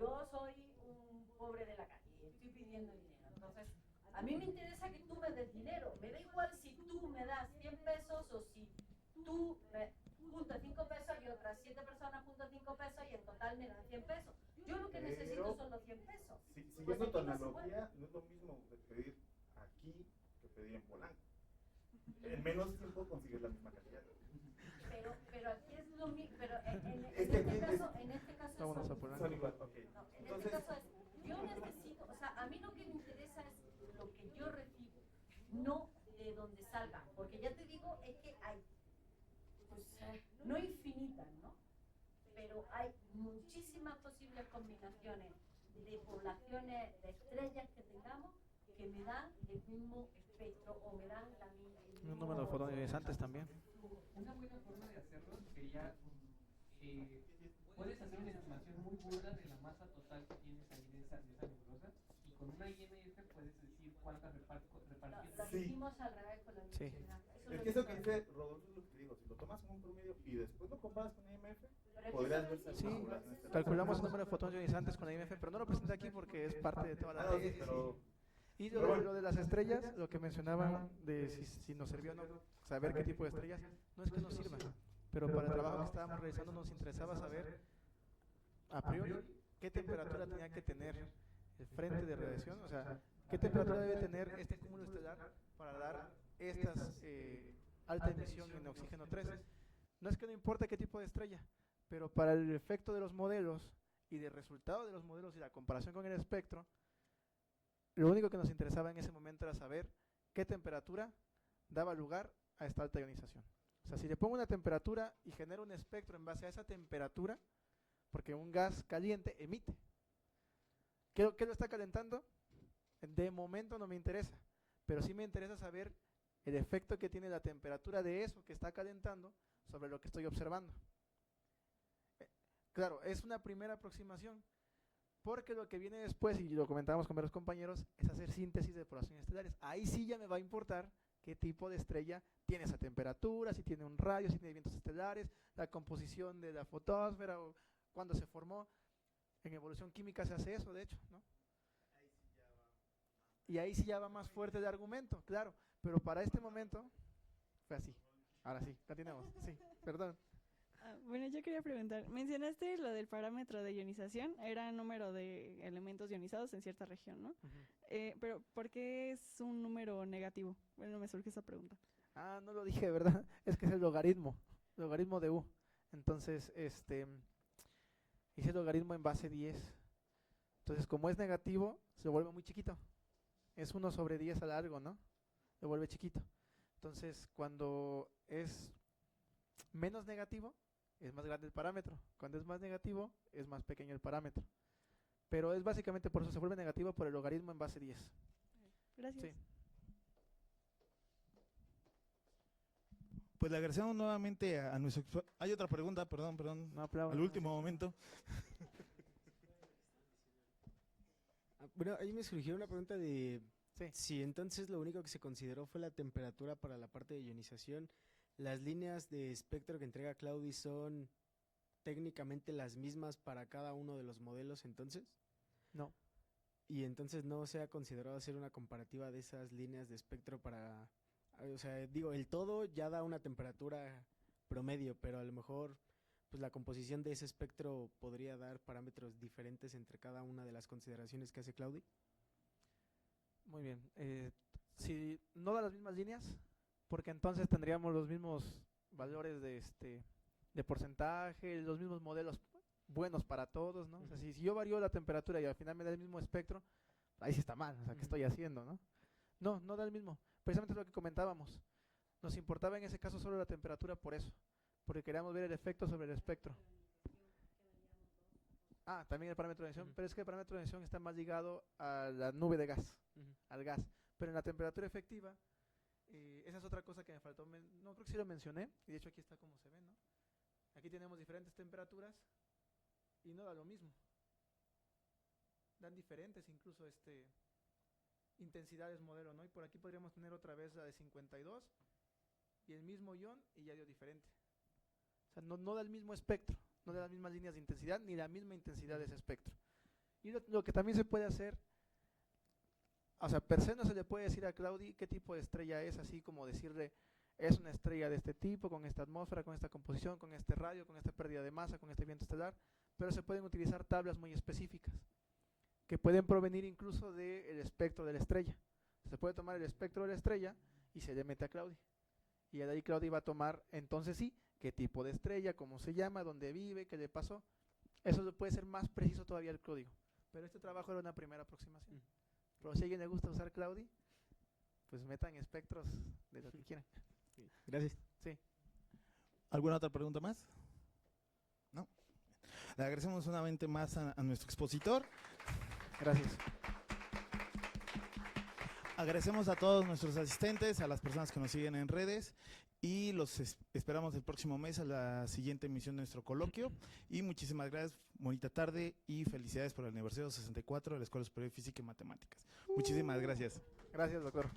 Yo soy un pobre de la calle y estoy pidiendo dinero. Entonces, a mí me interesa que tú me des dinero. Me da igual si tú me das 100 pesos o si tú me juntas 5 pesos y otras 7 personas juntan 5 pesos y en total me dan 100 pesos. Yo lo que necesito son los 100 pesos. Pues Siguiendo tu aquí no se puede. analogía, no es lo mismo de pedir aquí que pedir en Polanco. En menos tiempo consigues la misma calidad. Pero aquí es lo mismo, pero en Es que este aquí caso, en este caso Vámonos son- a Polanco. Son igual, ok. no, en Entonces, este caso es, yo necesito, o sea, a mí lo que me interesa es lo que yo recibo, no de donde salga, porque ya te digo, es que hay, pues, no infinitas, ¿no? Pero hay muchísimas posibles combinaciones de poblaciones, de estrellas que tengamos, que me dan el mismo espectro o me dan la misma. Un número de fotones ionizantes también. Una buena forma de hacerlo sería, puedes hacer una estimación muy burda de la masa total que tienes ahí de esa nebulosa y con una IMF puedes decir cuántas Lo reparticiones. Sí. hicimos al revés con la Sí. biología. es que eso que dice Rodolfo es lo que te digo. Si lo tomas como un promedio y después lo comparas con IMF, Pero es que podrías eso ver no si Sí, hay poblaciones que- calculamos el número de fotones ionizantes con la IMF, pero no lo presenté aquí porque es parte de toda la Ah, no, sí, tesis. pero Y Pero bueno. lo de las estrellas, lo que mencionaban de si nos sirvió o no saber qué tipo de estrellas, no es que nos sirva, pero para el trabajo que estábamos realizando nos interesaba saber a priori qué temperatura tenía que tener el frente de radiación, o sea, qué temperatura debe tener este cúmulo estelar para dar estas alta emisión en oxígeno 3. No es que no importa qué tipo de estrella, pero para el efecto de los modelos y del resultado de los modelos y la comparación con el espectro, lo único que nos interesaba en ese momento era saber qué temperatura daba lugar a esta alta ionización. O sea, si le pongo una temperatura y genero un espectro en base a esa temperatura, porque un gas caliente emite. ¿Qué lo está calentando? De momento no me interesa, pero sí me interesa saber el efecto que tiene la temperatura de eso que está calentando sobre lo que estoy observando. Claro, es una primera aproximación, porque lo que viene después, y lo comentábamos con varios compañeros, es hacer síntesis de poblaciones estelares. Ahí sí ya me va a importar qué tipo de estrella tiene esa temperatura, si tiene un radio, si tiene vientos estelares, la composición de la fotosfera, o cuándo se formó. En evolución química se hace eso, de hecho, ¿no? Y ahí sí ya va más fuerte el argumento, claro. Pero para este momento fue así. Ahora sí, continuemos. Sí, perdón. Bueno, yo quería preguntar, mencionaste lo del parámetro de ionización, era número de elementos ionizados en cierta región, ¿no? Pero ¿por qué es un número negativo? Bueno, me surge esa pregunta. Ah, no lo dije, ¿verdad? Es que es el logaritmo de U. Entonces, hice el logaritmo en base 10. Entonces, como es negativo, se vuelve muy chiquito. Es 1 sobre 10 a largo, ¿no? Se vuelve chiquito. Entonces, cuando es menos negativo, es más grande el parámetro. Cuando es más negativo, es más pequeño el parámetro. Pero es básicamente por eso se vuelve negativo por el logaritmo en base 10. Gracias. Sí. Pues le agradecemos nuevamente a nuestro... Hay otra pregunta, perdón, No aplaudo. al último momento. Bueno, ahí me surgió una pregunta de Sí. si entonces lo único que se consideró fue la temperatura para la parte de ionización. ¿Las líneas de espectro que entrega Claudi son técnicamente las mismas para cada uno de los modelos entonces? No. Y entonces no se ha considerado hacer una comparativa de esas líneas de espectro para... O sea, digo, el todo ya da una temperatura promedio, pero a lo mejor pues la composición de ese espectro podría dar parámetros diferentes entre cada una de las consideraciones que hace Claudi. Muy bien. Si no da las mismas líneas, porque entonces tendríamos los mismos valores de porcentaje, los mismos modelos buenos para todos, ¿no? O sea, si yo varío la temperatura y al final me da el mismo espectro, ahí sí está mal, o sea, ¿qué estoy haciendo, no? No, no da el mismo. Precisamente es lo que comentábamos. Nos importaba en ese caso solo la temperatura por eso, porque queríamos ver el efecto sobre el espectro. También el parámetro de emisión, pero es que el parámetro de emisión está más ligado a la nube de gas, al gas. Pero en la temperatura efectiva, esa es otra cosa que me faltó, no creo que sí lo mencioné, y de hecho aquí está como se ve, ¿no? Aquí tenemos diferentes temperaturas y no da lo mismo. Dan diferentes incluso intensidades modelo, ¿no? Y por aquí podríamos tener otra vez la de 52 y el mismo ion y ya dio diferente. O sea, no da el mismo espectro, no da las mismas líneas de intensidad ni la misma intensidad de ese espectro. Y lo que también se puede hacer, o sea, per se no se le puede decir a Claudi qué tipo de estrella es, así como decirle es una estrella de este tipo, con esta atmósfera, con esta composición, con este radio, con esta pérdida de masa, con este viento estelar, pero se pueden utilizar tablas muy específicas que pueden provenir incluso del espectro de la estrella. Se puede tomar el espectro de la estrella y se le mete a Claudi. Y de ahí Claudi va a tomar, entonces sí, qué tipo de estrella, cómo se llama, dónde vive, qué le pasó. Eso puede ser más preciso todavía el código. Pero este trabajo era una primera aproximación. Pero si a alguien le gusta usar Claudi, pues metan espectros de lo que quieran. Gracias. Sí. ¿Alguna otra pregunta más? No. Le agradecemos nuevamente más a nuestro expositor. Gracias. Agradecemos a todos nuestros asistentes, a las personas que nos siguen en redes y los esperamos el próximo mes a la siguiente emisión de nuestro coloquio. Y muchísimas gracias, bonita tarde y felicidades por el aniversario 64 de la Escuela Superior de Física y Matemáticas. Muchísimas gracias. Gracias, doctor.